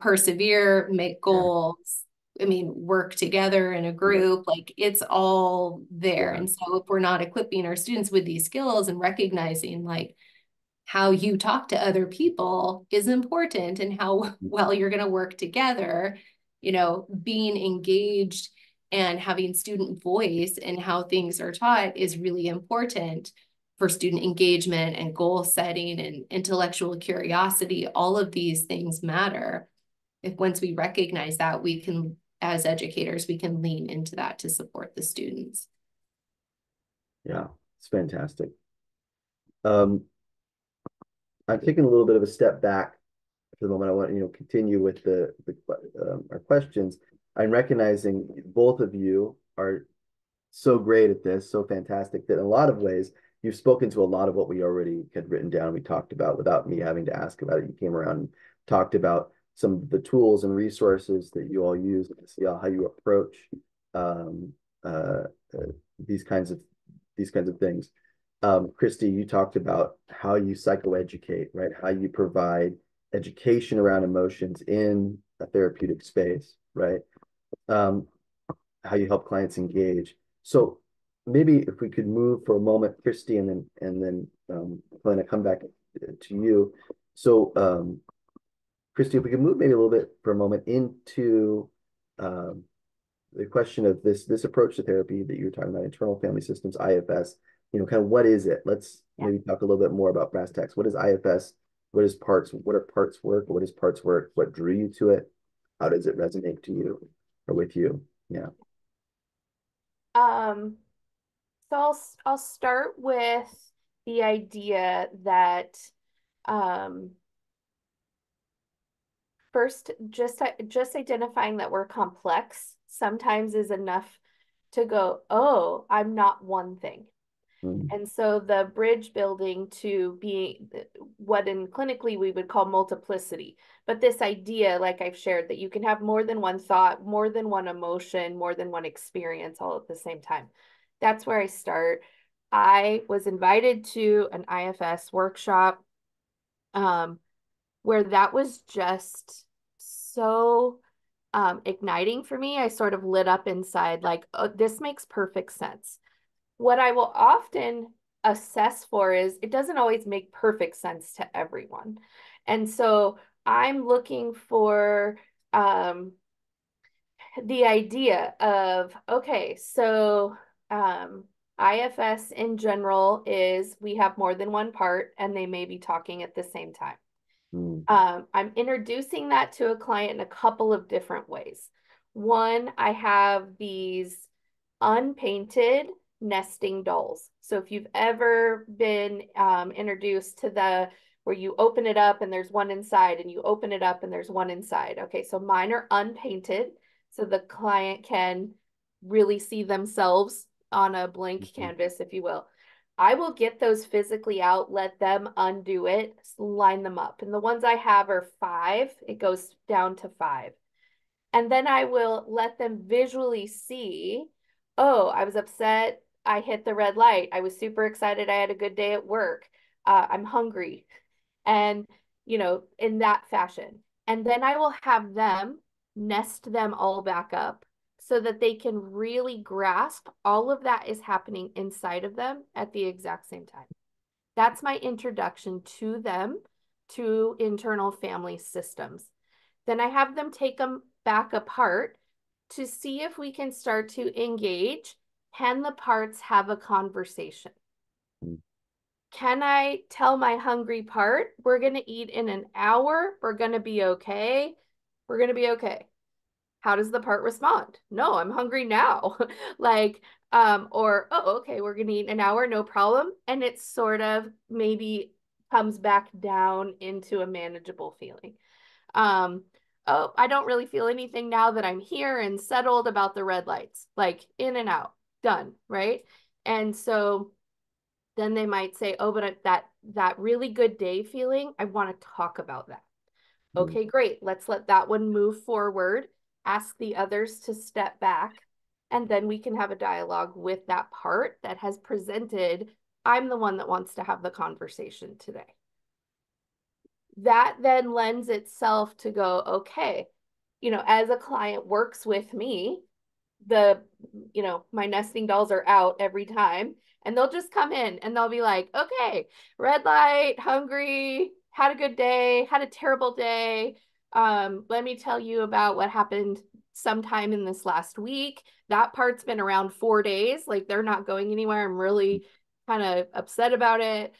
persevere, make goals. I mean, work together in a group, like it's all there. And so if we're not equipping our students with these skills and recognizing like how you talk to other people is important and how well you're going to work together, being engaged and having student voice in how things are taught is really important for student engagement and goal setting and intellectual curiosity. All of these things matter. If once we recognize that, we can, as educators, we can lean into that to support the students. Yeah, it's fantastic. I'm taking a little bit of a step back for the moment. I want to, continue with our questions. I'm recognizing both of you are so great at this, so fantastic that in a lot of ways you've spoken to a lot of what we already had written down. We talked about without me having to ask about it. You came around and talked about some of the tools and resources that you all use to see how you approach these kinds of things. Christy, you talked about how you psychoeducate, right? How you provide education around emotions in a therapeutic space, right? How you help clients engage. So maybe if we could move for a moment, Christy, and then Helena, come back to you. So Christy, if we could move maybe a little bit for a moment into the question of this approach to therapy that you were talking about, internal family systems, IFS, kind of what is it? Let's maybe talk a little bit more about brass tacks. What is IFS? What are parts work? What is parts work? What drew you to it? How does it resonate to you or with you? Yeah. So I'll start with the idea that first, just identifying that we're complex sometimes is enough to go, oh, I'm not one thing. And so the bridge building to being what in clinically we would call multiplicity. But this idea, like I've shared, that you can have more than one thought, more than one emotion, more than one experience all at the same time. That's where I start. I was invited to an IFS workshop where that was just so igniting for me. I sort of lit up inside like, oh, this makes perfect sense. What I will often assess for is it doesn't always make perfect sense to everyone. And so I'm looking for the idea of, okay, so IFS in general is we have more than one part and they may be talking at the same time. I'm introducing that to a client in a couple of different ways. One, I have these unpainted nesting dolls. So if you've ever been introduced to the where you open it up and there's one inside and you open it up and there's one inside. Okay, so mine are unpainted so the client can really see themselves on a blank canvas, if you will. I will get those physically out, let them undo it, line them up. And the ones I have are 5. It goes down to 5. And then I will let them visually see, oh, I was upset. I hit the red light. I was super excited. I had a good day at work. I'm hungry. And, you know, in that fashion. And then I will have them nest them all back up so that they can really grasp all of that is happening inside of them at the exact same time. That's my introduction to them, to internal family systems. Then I have them take them back apart to see if we can start to engage. Can the parts have a conversation? Can I tell my hungry part, we're going to eat in an hour. We're going to be okay. We're going to be okay. How does the part respond? No, I'm hungry now. Like, or, oh, okay, we're going to eat in an hour, no problem. And it sort of maybe comes back down into a manageable feeling. Oh, I don't really feel anything now that I'm here and settled about the red lights, like in and out, done, right? And so then they might say, oh, but that really good day feeling, I want to talk about that. Okay, great. Let's let that one move forward, ask the others to step back, and then we can have a dialogue with that part that has presented, I'm the one that wants to have the conversation today. That then lends itself to go, okay, you know, as a client works with me, my nesting dolls are out every time and they'll just come in and they'll be like, okay, red light, hungry, had a good day, had a terrible day. Let me tell you about what happened sometime in this last week. That part's been around 4 days. Like they're not going anywhere. I'm really kind of upset about it.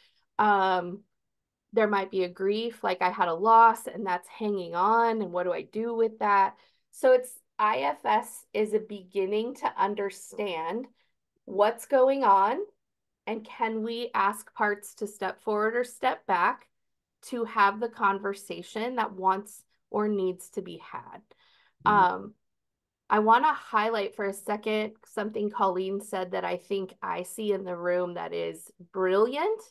There might be a grief, like I had a loss and that's hanging on. And what do I do with that? So IFS is a beginning to understand what's going on and can we ask parts to step forward or step back to have the conversation that wants or needs to be had. I want to highlight for a second something Colleen said that I think I see in the room that is brilliant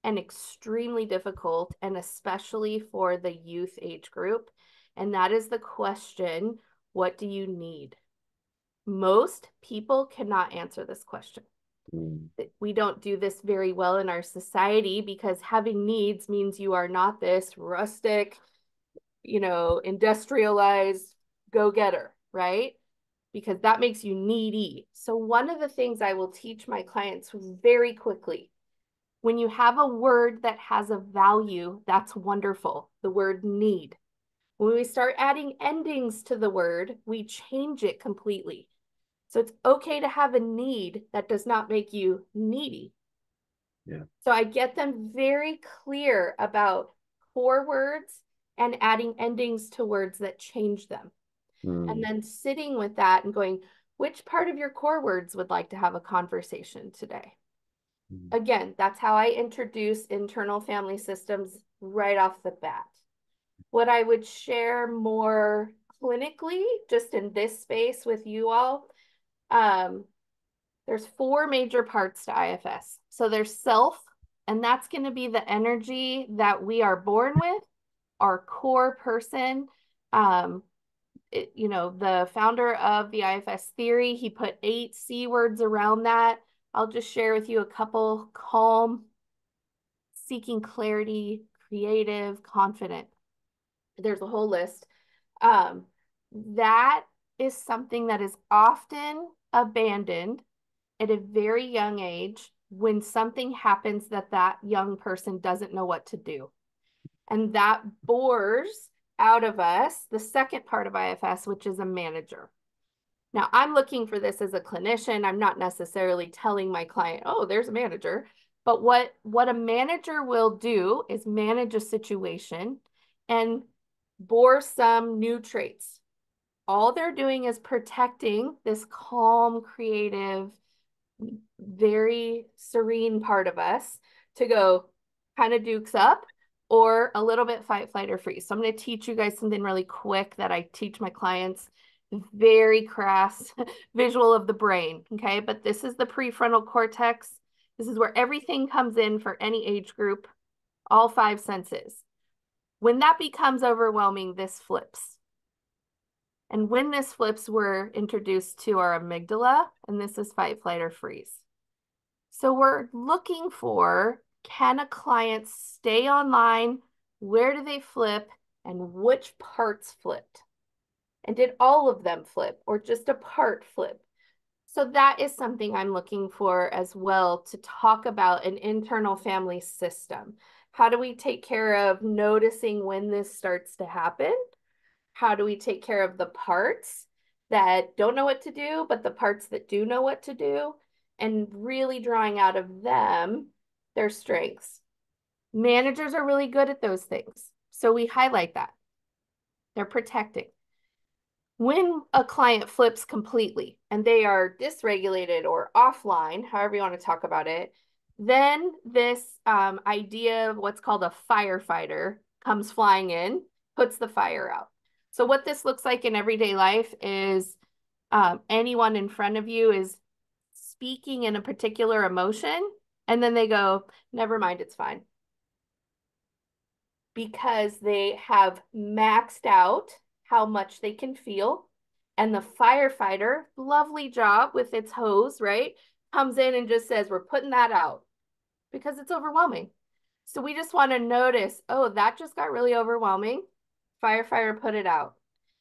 and extremely difficult, and especially for the youth age group. And that is the question, what do you need? Most people cannot answer this question. We don't do this very well in our society because having needs means you are not this rustic, industrialized go-getter, right? Because that makes you needy. So one of the things I will teach my clients very quickly, when you have a word that has a value, that's wonderful. The word need. When we start adding endings to the word, we change it completely. So it's okay to have a need that does not make you needy. Yeah. So I get them very clear about core words and adding endings to words that change them. And then sitting with that and going, which part of your core words would like to have a conversation today? Again, that's how I introduce internal family systems right off the bat. What I would share more clinically, just in this space with you all, there's 4 major parts to IFS. So there's self, and that's going to be the energy that we are born with, our core person. The founder of the IFS theory, he put 8 C words around that. I'll just share with you a couple: calm, seeking clarity, creative, confident. There's a whole list. that is something that is often abandoned at a very young age when something happens that that young person doesn't know what to do. And that bores out of us the second part of IFS, which is a manager. Now, I'm looking for this as a clinician. I'm not necessarily telling my client, oh, there's a manager. But what a manager will do is manage a situation and bore some new traits. All they're doing is protecting this calm, creative, very serene part of us to go kind of dukes up or a little bit fight, flight, or freeze. So I'm going to teach you guys something really quick that I teach my clients. Very crass visual of the brain, okay? But this is the prefrontal cortex. This is where everything comes in for any age group, all 5 senses. When that becomes overwhelming, this flips. And when this flips, we're introduced to our amygdala, and this is fight, flight, or freeze. So we're looking for, can a client stay online? Where do they flip? And which parts flipped? And did all of them flip or just a part flip? So that is something I'm looking for as well, to talk about an internal family system. How do we take care of noticing when this starts to happen? How do we take care of the parts that don't know what to do, but the parts that do know what to do, and really drawing out of them their strengths? Managers are really good at those things. So we highlight that. They're protecting. When a client flips completely and they are dysregulated or offline, however you want to talk about it, then this idea of what's called a firefighter comes flying in, puts the fire out. So what this looks like in everyday life is anyone in front of you is speaking in a particular emotion, and then they go, never mind, it's fine. Because they have maxed out how much they can feel. And the firefighter, lovely job with its hose, right, comes in and just says, we're putting that out because it's overwhelming. So we just want to notice, oh, that just got really overwhelming. Firefighter, put it out.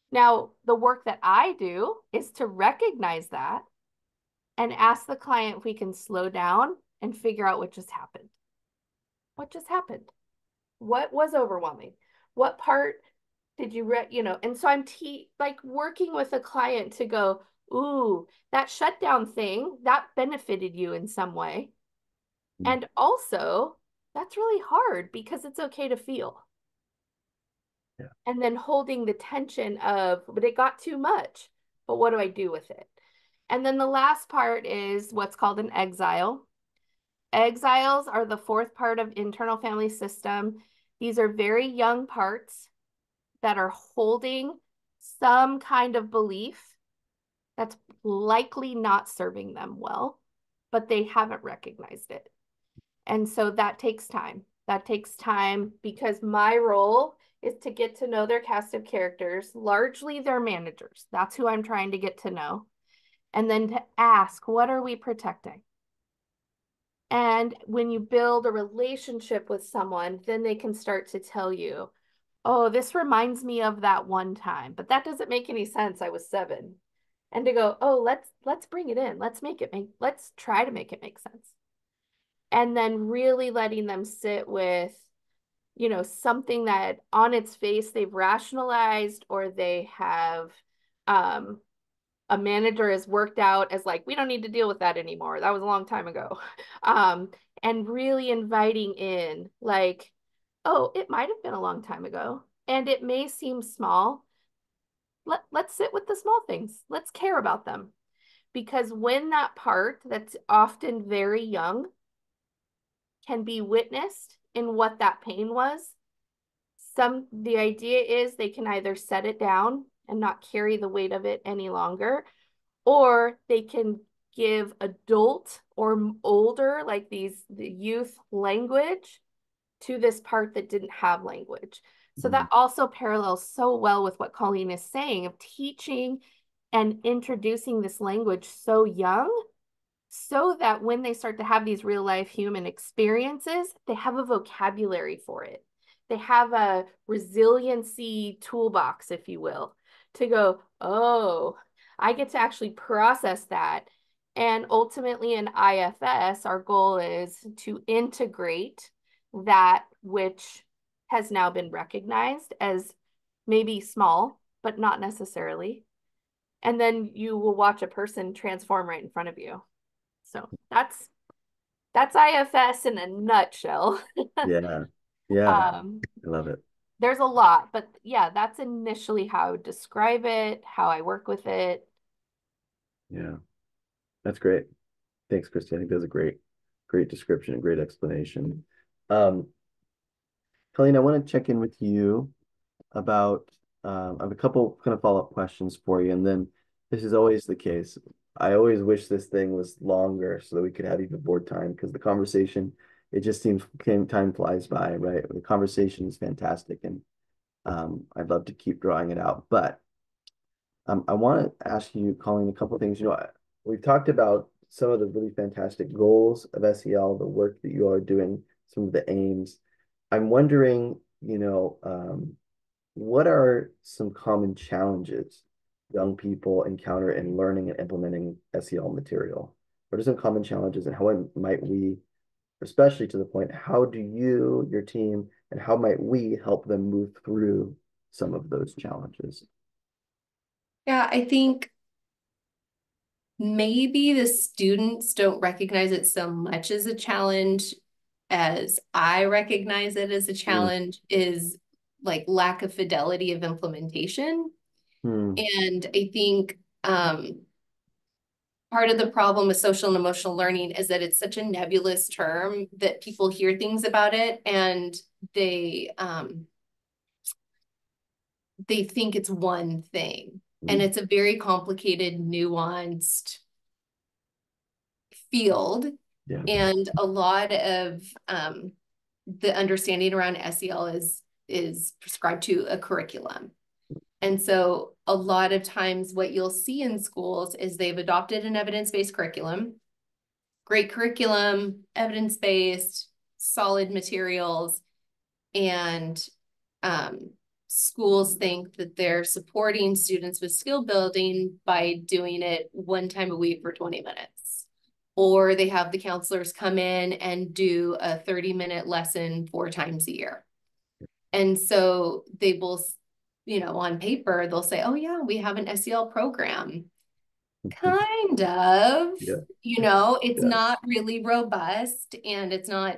Now, the work that I do is to recognize that and ask the client if we can slow down and figure out what just happened. What just happened? What was overwhelming? What part did you and so I'm like working with a client to go, ooh, that shutdown thing, that benefited you in some way. And also, that's really hard because it's okay to feel. Yeah. And then holding the tension of, but it got too much, but what do I do with it? And then the last part is what's called an exile. Exiles are the 4th part of internal family system. These are very young parts that are holding some kind of belief that's likely not serving them well, but they haven't recognized it. And so that takes time. That takes time because my role is to get to know their cast of characters, largely their managers. That's who I'm trying to get to know. And then to ask, what are we protecting? And when you build a relationship with someone, then they can start to tell you, oh, this reminds me of that one time, but that doesn't make any sense. I was 7. And to go, oh, let's bring it in. Let's try to make it make sense. And then really letting them sit with, something that on its face they've rationalized, or they have a manager has worked out as like, we don't need to deal with that anymore. That was a long time ago. And really inviting in like, oh, it might have been a long time ago and it may seem small. Let's sit with the small things. Let's care about them. Because when that part that's often very young can be witnessed in what that pain was, the idea is they can either set it down and not carry the weight of it any longer, or they can give adult or older, like the youth, language to this part that didn't have language. So that also parallels so well with what Colleen is saying of teaching and introducing this language so young, so that when they start to have these real life human experiences, they have a vocabulary for it. They have a resiliency toolbox, if you will, to go, oh, I get to actually process that. And ultimately in IFS, our goal is to integrate that which has now been recognized as maybe small, but not necessarily. And then you will watch a person transform right in front of you. So that's IFS in a nutshell. Yeah. Yeah. I Um, love it. there's a lot, but yeah, that's initially how I would describe it, how I work with it. Yeah. That's great. Thanks, Christy. I think that's a great description, and great explanation. Um, Colleen, I want to check in with you about I have a couple kind of follow-up questions for you, and then this is always the case. I always wish this thing was longer so that we could have even more time because the conversation, it just seems time flies by, right? The conversation is fantastic, and I'd love to keep drawing it out. But I want to ask you, Colleen, a couple of things. We've talked about some of the really fantastic goals of SEL, the work that you are doing, some of the aims. I'm wondering, what are some common challenges young people encounter in learning and implementing SEL material? What are some common challenges and how might we, especially to the point, how do you, your team, and how might we help them move through some of those challenges? Yeah, I think maybe the students don't recognize it so much as a challenge as I recognize it as a challenge is like lack of fidelity of implementation. And I think part of the problem with social and emotional learning is that it's such a nebulous term that people hear things about it and they think it's one thing. And it's a very complicated, nuanced field. Yeah. And a lot of the understanding around SEL is prescribed to a curriculum. And so a lot of times what you'll see in schools is they've adopted an evidence-based curriculum, great curriculum, evidence-based, solid materials, and schools think that they're supporting students with skill building by doing it one time a week for 20 minutes. Or they have the counselors come in and do a 30-minute lesson 4 times a year. And so they will, on paper, they'll say, oh yeah, we have an SEL program. Kind of, Yeah. it's not really robust and it's not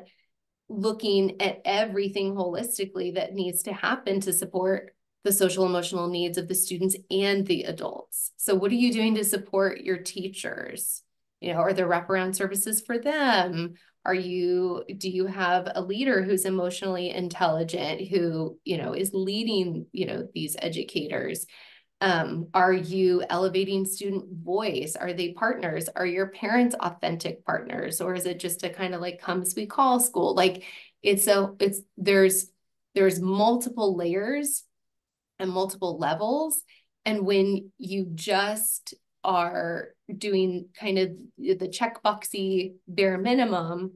looking at everything holistically that needs to happen to support the social emotional needs of the students and the adults. So what are you doing to support your teachers? Are there wraparound services for them? Do you have a leader who's emotionally intelligent, who, is leading, these educators? Are you elevating student voice? Are they partners? Are your parents authentic partners? Or is it just a kind of like come as we call school? Like there's multiple layers and multiple levels. And when you just are doing kind of the checkboxy bare minimum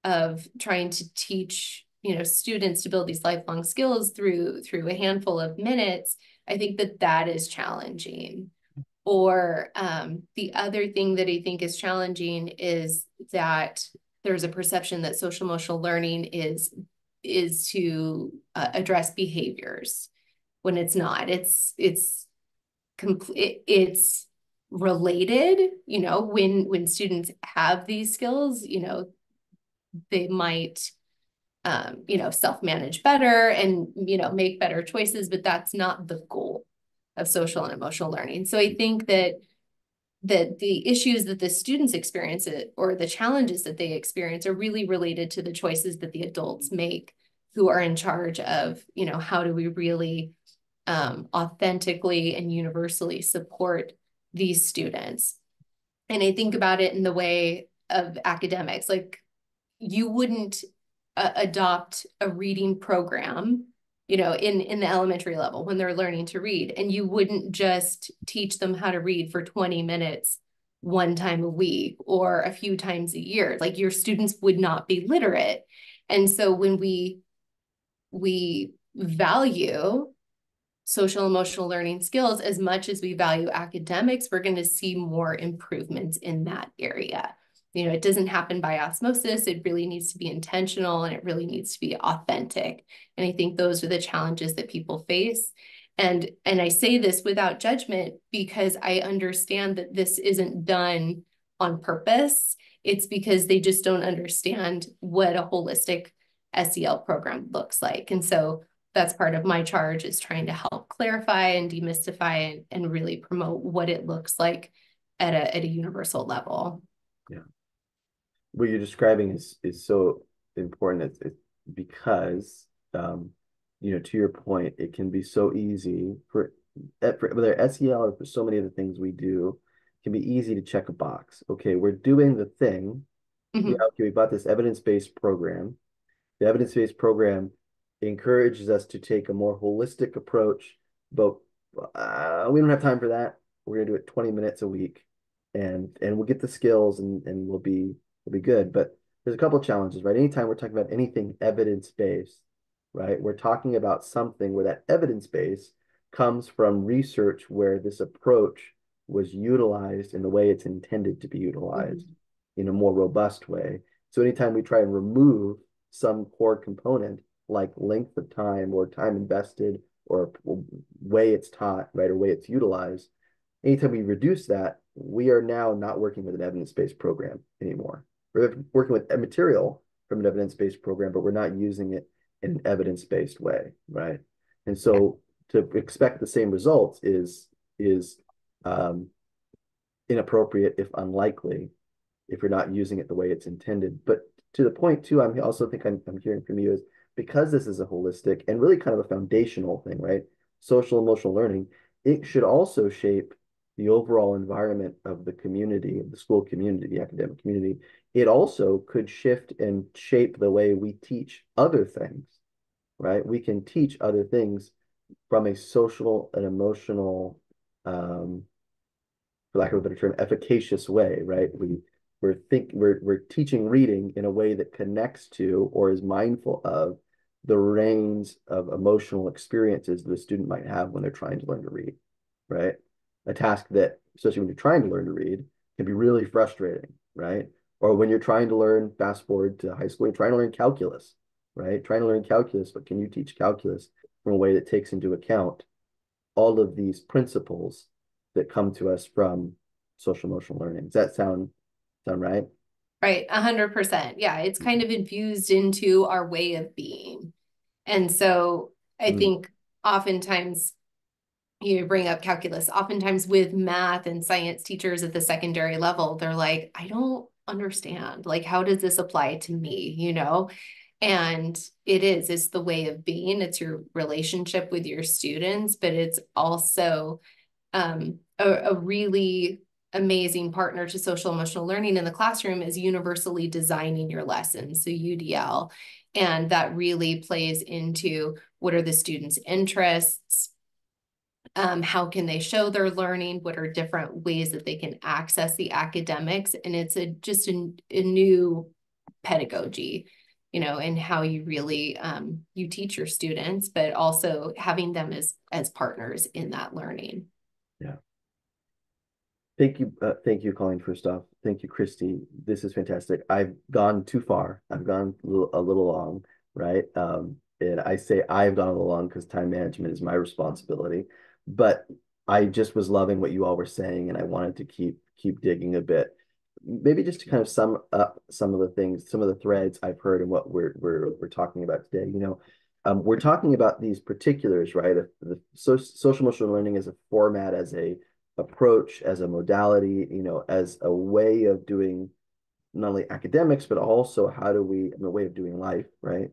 of trying to teach, students to build these lifelong skills through a handful of minutes, I think that is challenging. Or the other thing that I think is challenging is that there's a perception that social emotional learning is to address behaviors when it's not. It's related. When students have these skills, they might self-manage better and, make better choices, but that's not the goal of social and emotional learning. So I think that the issues that the students experience or the challenges that they experience are really related to the choices that the adults make who are in charge of, how do we really authentically and universally support these students. And I think about it in the way of academics, like you wouldn't adopt a reading program, in the elementary level when they're learning to read, and you wouldn't just teach them how to read for 20 minutes one time a week or a few times a year. Like your students would not be literate. And so when we value social emotional learning skills, as much as we value academics, we're going to see more improvements in that area. You know, it doesn't happen by osmosis. It really needs to be intentional, and it really needs to be authentic. And I think those are the challenges that people face. And I say this without judgment, because I understand that this isn't done on purpose. It's because they just don't understand what a holistic SEL program looks like. And so that's part of my charge, is trying to help clarify and demystify and really promote what it looks like at a universal level. Yeah. What you're describing is so important. It's because you know, to your point, it can be so easy for whether SEL or for so many of the things we do, it can be easy to check a box. Okay, we're doing the thing. Mm-hmm. Yeah, okay, we bought this evidence-based program. The evidence-based program encourages us to take a more holistic approach, but we don't have time for that. We're gonna do it 20 minutes a week, and we'll get the skills, and we'll be good. But there's a couple of challenges, right? Anytime we're talking about anything evidence-based, right, we're talking about something where that evidence base comes from research where this approach was utilized in the way it's intended to be utilized in a more robust way. So anytime we try and remove some core component like length of time or time invested or way it's taught, right, or way it's utilized, anytime we reduce that, we are now not working with an evidence-based program anymore. We're working with a material from an evidence-based program, but we're not using it in an evidence-based way, right? And so to expect the same results is inappropriate, if unlikely, if you're not using it the way it's intended. But to the point too, I also think I'm hearing from you is, because this is a holistic and really kind of a foundational thing, right? Social emotional learning, it should also shape the overall environment of the community, of the school community, the academic community. It also could shift and shape the way we teach other things, right? We can teach other things from a social and emotional, for lack of a better term, efficacious way, right? We're teaching reading in a way that connects to or is mindful of the range of emotional experiences that a student might have when they're trying to learn to read, right? A task that, especially when you're trying to learn to read, can be really frustrating, right? Or when you're trying to learn, fast forward to high school, you're trying to learn calculus, right? Trying to learn calculus, but can you teach calculus in a way that takes into account all of these principles that come to us from social emotional learning? Does that sound right? Right, 100%. Yeah, it's kind of infused into our way of being. And so I think oftentimes, you bring up calculus, oftentimes with math and science teachers at the secondary level, they're like, I don't understand. Like, how does this apply to me? You know? And it's the way of being, it's your relationship with your students, but it's also a really amazing partner to social emotional learning in the classroom is universally designing your lessons, so UDL. And that really plays into what are the students' interests, how can they show their learning, what are different ways that they can access the academics. And it's just a new pedagogy, you know, and how you really you teach your students, but also having them as partners in that learning. Yeah. Thank you, Colleen, first off. Thank you, Christy. This is fantastic. I've gone too far. I've gone a little long, right? And I say I've gone a little long because time management is my responsibility. But I just was loving what you all were saying, and I wanted to keep digging a bit. Maybe just to kind of sum up some of the things, some of the threads I've heard and what we're talking about today. You know, we're talking about these particulars, right? The social emotional learning as a format, as a approach, as a modality, you know, as a way of doing not only academics, but also how do we, a way of doing life, right?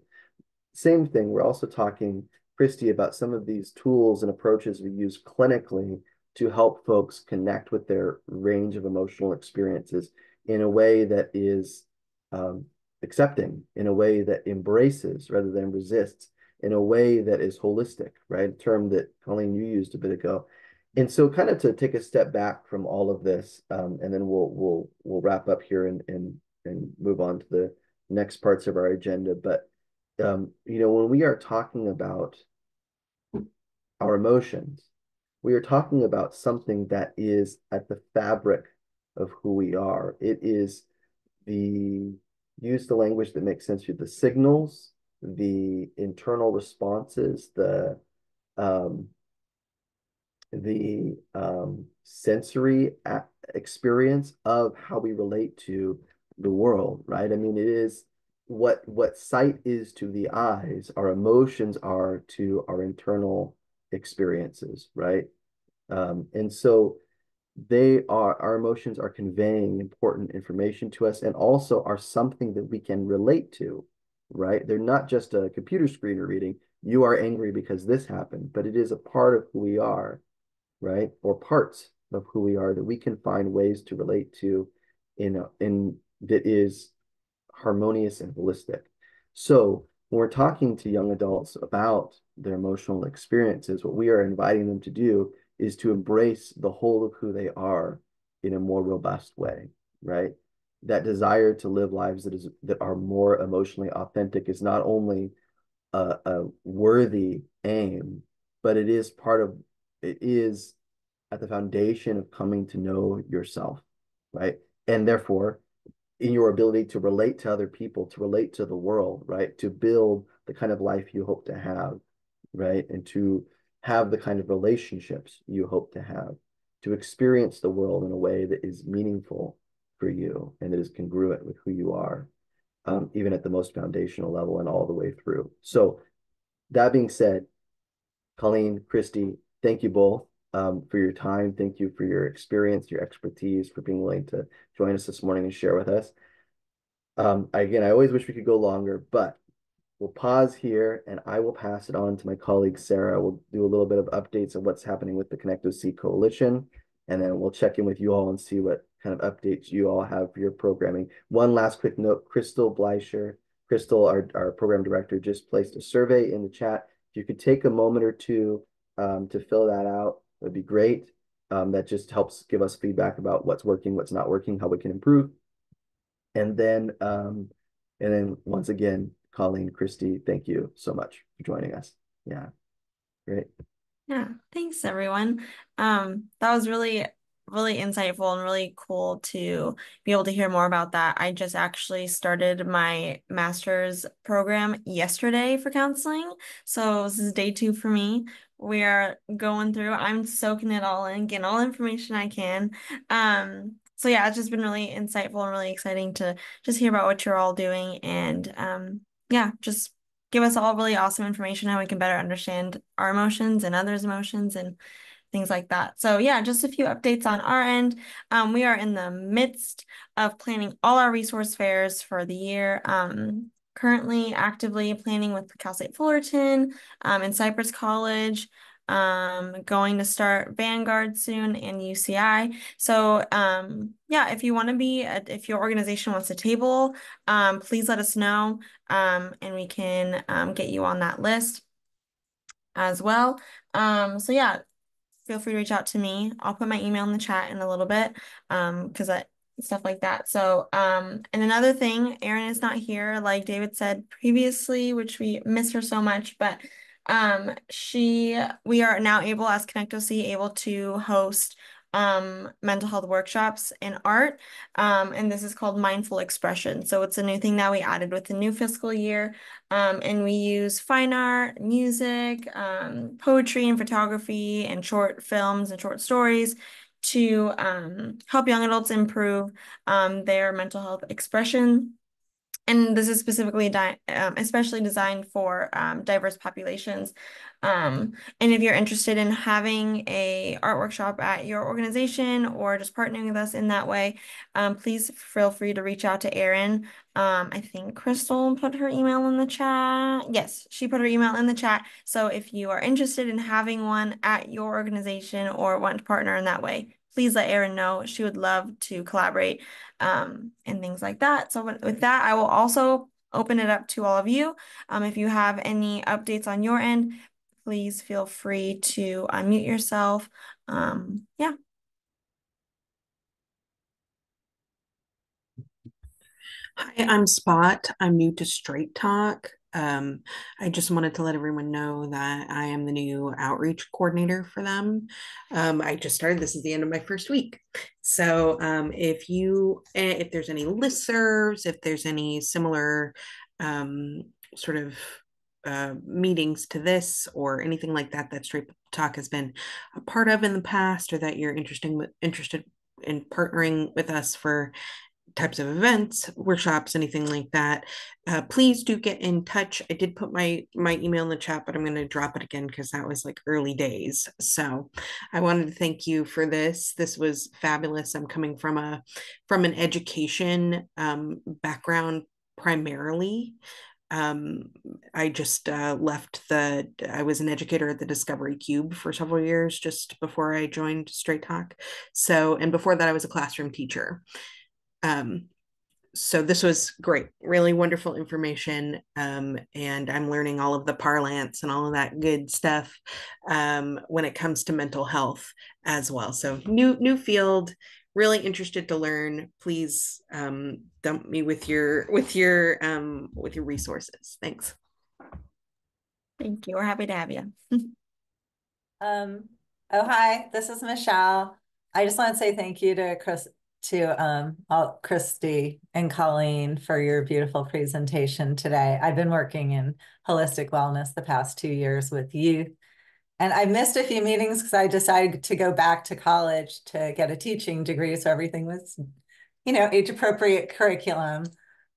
Same thing, we're also talking, Christy, about some of these tools and approaches we use clinically to help folks connect with their range of emotional experiences in a way that is accepting, in a way that embraces rather than resists, in a way that is holistic, right? A term that Colleen, you used a bit ago. And so kind of to take a step back from all of this, and then we'll wrap up here and move on to the next parts of our agenda. But you know, when we are talking about our emotions, we are talking about something that is at the fabric of who we are. It is use the language that makes sense to you, the signals, the internal responses, um, the sensory experience of how we relate to the world, right? I mean, it is what sight is to the eyes, our emotions are to our internal experiences, right? And so our emotions are conveying important information to us and also are something that we can relate to, right? They're not just a computer screen we're reading. You are angry because this happened, but it is a part of who we are, right? Or parts of who we are that we can find ways to relate to in that is harmonious and holistic. So when we're talking to young adults about their emotional experiences, what we are inviting them to do is to embrace the whole of who they are in a more robust way, right? That desire to live lives that are more emotionally authentic is not only a worthy aim, but it is at the foundation of coming to know yourself, right? And therefore, in your ability to relate to other people, to relate to the world, right? To build the kind of life you hope to have, right? And to have the kind of relationships you hope to have, to experience the world in a way that is meaningful for you and that is congruent with who you are, even at the most foundational level and all the way through. So that being said, Colleen, Christy, thank you both for your time. Thank you for your experience, your expertise, for being willing to join us this morning and share with us. Again, I always wish we could go longer, but we'll pause here and I will pass it on to my colleague, Sarah. We'll do a little bit of updates of what's happening with the ConnectOC Coalition, and then we'll check in with you all and see what kind of updates you all have for your programming. One last quick note, Crystal Bleicher, Crystal, our program director, just placed a survey in the chat. If you could take a moment or two to fill that out, that'd be great. That just helps give us feedback about what's working, what's not working, how we can improve. And then once again, Colleen, Christy, thank you so much for joining us. Yeah, great. Yeah, thanks everyone. That was really, really insightful and really cool to be able to hear more about that. I just actually started my master's program yesterday for counseling. So this is day 2 for me. We are going through, I'm soaking it all in, getting all the information I can. So yeah, it's just been really insightful and really exciting to just hear about what you're all doing and yeah, just give us all really awesome information how we can better understand our emotions and others' emotions and things like that. So yeah, just a few updates on our end. We are in the midst of planning all our resource fairs for the year. Currently actively planning with Cal State Fullerton and Cypress College. Going to start Vanguard soon and UCI. So yeah, if you want to be, if your organization wants to table, please let us know and we can get you on that list as well. So yeah, feel free to reach out to me. I'll put my email in the chat in a little bit because stuff like that. So and another thing, Erin is not here like David said previously, which we miss her so much, but we are now able as ConnectOC able to host mental health workshops in art, and this is called Mindful Expression. So it's a new thing that we added with the new fiscal year, and we use fine art, music, poetry and photography and short films and short stories to help young adults improve their mental health expression. And this is specifically especially designed for diverse populations. And if you're interested in having a art workshop at your organization or just partnering with us in that way, please feel free to reach out to Erin. I think Crystal put her email in the chat. Yes, she put her email in the chat. So if you are interested in having one at your organization or want to partner in that way, please let Erin know. She would love to collaborate and things like that. So with that, I will also open it up to all of you. If you have any updates on your end, please feel free to unmute yourself. Yeah. Hi, I'm Spot. I'm new to Straight Talk. I just wanted to let everyone know that I am the new outreach coordinator for them. I just started, this is the end of my first week. So if there's any listservs, if there's any similar sort of meetings to this or anything like that that Straight Talk has been a part of in the past, or that you're interested in partnering with us for types of events, workshops, anything like that, please do get in touch. I did put my email in the chat, but I'm going to drop it again because that was like early days. So I wanted to thank you for this. This was fabulous. I'm coming from an education background primarily. I just I was an educator at the Discovery Cube for several years just before I joined Straight Talk. So, and before that I was a classroom teacher. So this was great, really wonderful information. And I'm learning all of the parlance and all of that good stuff when it comes to mental health as well. So new field, really interested to learn. Please dump me with your resources. Thanks. Thank you. We're happy to have you. Oh, hi, this is Michelle. I just want to say thank you to Christy and Colleen for your beautiful presentation today. I've been working in holistic wellness the past 2 years with youth, and I missed a few meetings because I decided to go back to college to get a teaching degree. So everything was, age appropriate curriculum.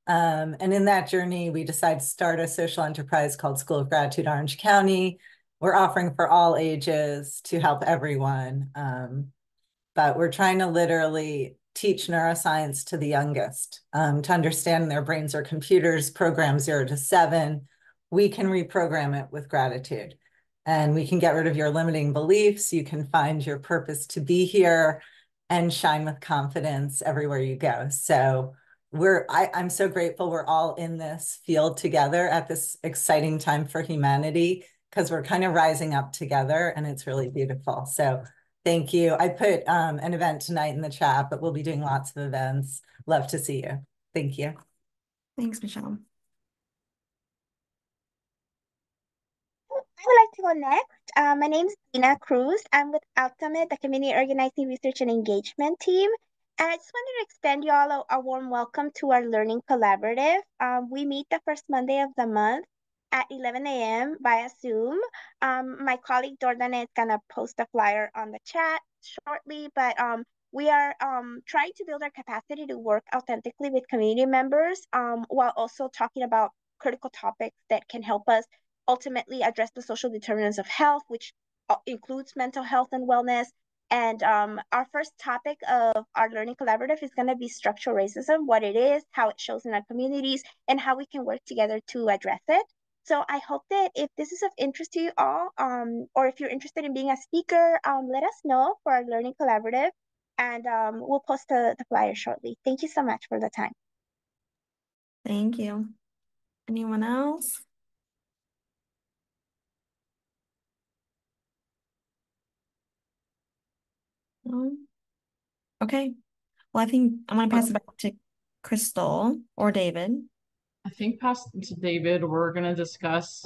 And in that journey, we decided to start a social enterprise called School of Gratitude Orange County. We're offering for all ages to help everyone. But we're trying to literally teach neuroscience to the youngest, to understand their brains are computers, program 0 to 7. We can reprogram it with gratitude, and we can get rid of your limiting beliefs. You can find your purpose to be here and shine with confidence everywhere you go. So I'm so grateful we're all in this field together at this exciting time for humanity, because we're kind of rising up together, and it's really beautiful. So thank you. I put an event tonight in the chat, but we'll be doing lots of events. Love to see you. Thank you. Thanks, Michelle. I would like to go next. My name is Dina Cruz. I'm with Ultimate, the Community Organizing Research and Engagement team. And I just wanted to extend you all a warm welcome to our Learning Collaborative. We meet the first Monday of the month at 11 a.m. via Zoom. My colleague Jordana is going to post a flyer on the chat shortly, but we are trying to build our capacity to work authentically with community members while also talking about critical topics that can help us ultimately address the social determinants of health, which includes mental health and wellness. And our first topic of our Learning Collaborative is going to be structural racism, what it is, how it shows in our communities, and how we can work together to address it. So I hope that if this is of interest to you all, or if you're interested in being a speaker, let us know for our Learning Collaborative, and we'll post the flyer shortly. Thank you so much for the time. Thank you. Anyone else? No? Okay. Well, I think I'm going to pass it back to Crystal or David. I think past to David, we're going to discuss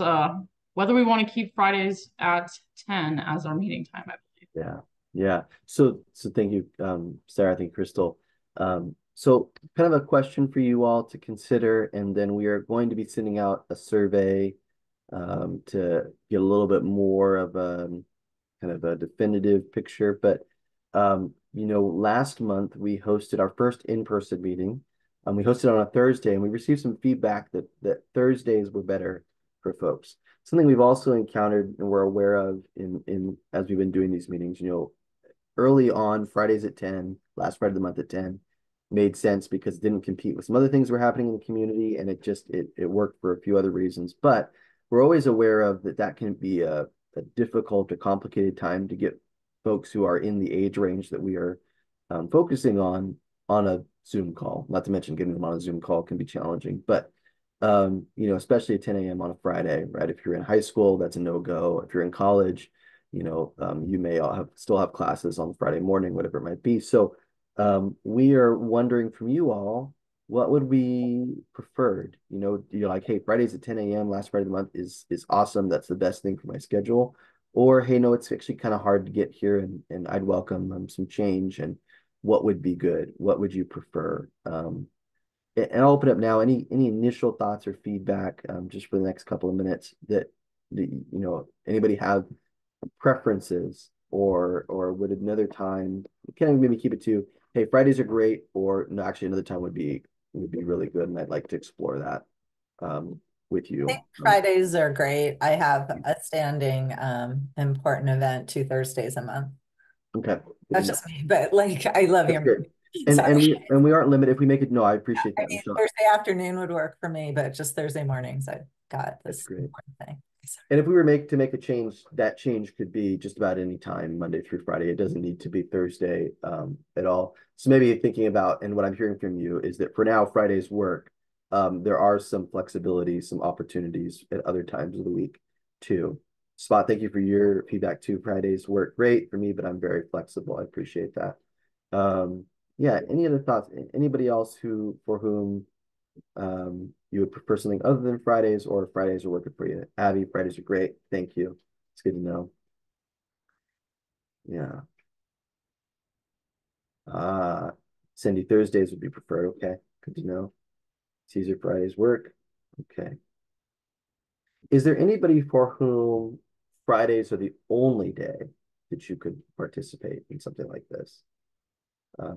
whether we want to keep Fridays at 10 as our meeting time, I believe. Yeah. So thank you, Sarah. Thank you, Crystal. So kind of a question for you all to consider, and then we are going to be sending out a survey to get a little bit more of a kind of a definitive picture. But last month we hosted our first in-person meeting. We hosted on a Thursday, and we received some feedback that Thursdays were better for folks. Something we've also encountered and we're aware of in as we've been doing these meetings, early on, Fridays at 10, last Friday of the month at 10, made sense because it didn't compete with some other things that were happening in the community, and it worked for a few other reasons. But we're always aware of that can be a difficult or complicated time to get folks who are in the age range that we are focusing on a Zoom call. Not to mention getting them on a Zoom call can be challenging, but especially at 10 a.m. on a Friday, right? If you're in high school, that's a no-go. If you're in college, you may still have classes on Friday morning, whatever it might be. So we are wondering from you all, what would we preferred? You know, you're like, hey, Fridays at 10 a.m. last Friday of the month is awesome. That's the best thing for my schedule. Or hey, no, it's actually kind of hard to get here, and I'd welcome some change. And what would be good? What would you prefer? And I'll open up now. Any initial thoughts or feedback, just for the next couple of minutes that you know, anybody have preferences, or would another time kind of maybe keep it to, hey, Fridays are great, or no, actually another time would be really good, and I'd like to explore that with I you. think Fridays are great. I have a standing important event 2 Thursdays a month. Okay. That's just me, but like I love That's your good. And we aren't limited if we make it. No, I appreciate that, Michelle. Thursday afternoon would work for me, but just Thursday mornings I got this important thing. And if we were to make a change, that change could be just about any time, Monday through Friday. It doesn't need to be Thursday at all. So maybe thinking about, and what I'm hearing from you is that for now, Fridays work. There are some flexibility, some opportunities at other times of the week too. Spot, thank you for your feedback too. Fridays work great for me, but I'm very flexible. I appreciate that. Yeah, any other thoughts? Anybody else for whom you would prefer something other than Fridays, or Fridays are working for you? Abby, Fridays are great. Thank you. It's good to know. Yeah. Cindy, Thursdays would be preferred. Okay, good to know. Caesar, Fridays work. Okay. Is there anybody for whom Fridays are the only day that you could participate in something like this?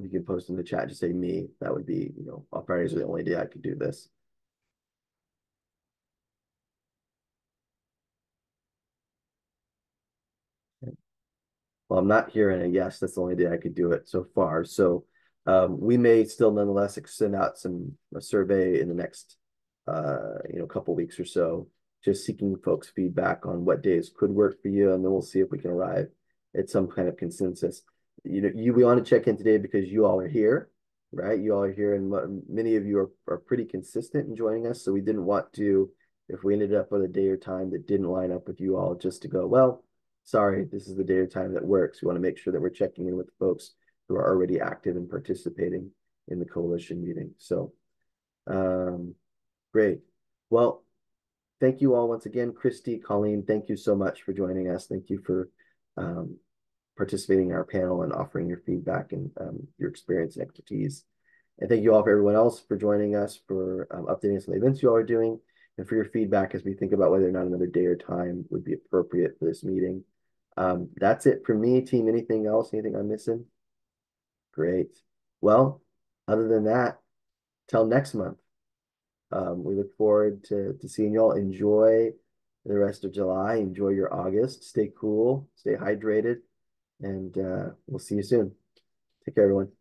You can post in the chat, just say me. That would be, you know, Fridays are the only day I could do this. Well, I'm not hearing a yes. That's the only day I could do it so far. So we may still nonetheless send out a survey in the next you know, couple weeks or so, just seeking folks' feedback on what days could work for you, and then we'll see if we can arrive at some kind of consensus. You know, we want to check in today because you all are here, right? You all are here, and many of you are pretty consistent in joining us. So we didn't want to, if we ended up with a day or time that didn't line up with you all, just to go, well, sorry, this is the day or time that works. We want to make sure that we're checking in with the folks who are already active and participating in the coalition meeting. So great. Well, thank you all once again. Christy, Colleen, thank you so much for joining us. Thank you for participating in our panel and offering your feedback and your experience and expertise. And thank you all for everyone else for joining us, for updating us on the events you all are doing, and for your feedback as we think about whether or not another day or time would be appropriate for this meeting. That's it for me, team. Anything else? Anything I'm missing? Great. Well, other than that, till next month. We look forward to seeing y'all. Enjoy the rest of July. Enjoy your August. Stay cool. Stay hydrated. And we'll see you soon. Take care, everyone.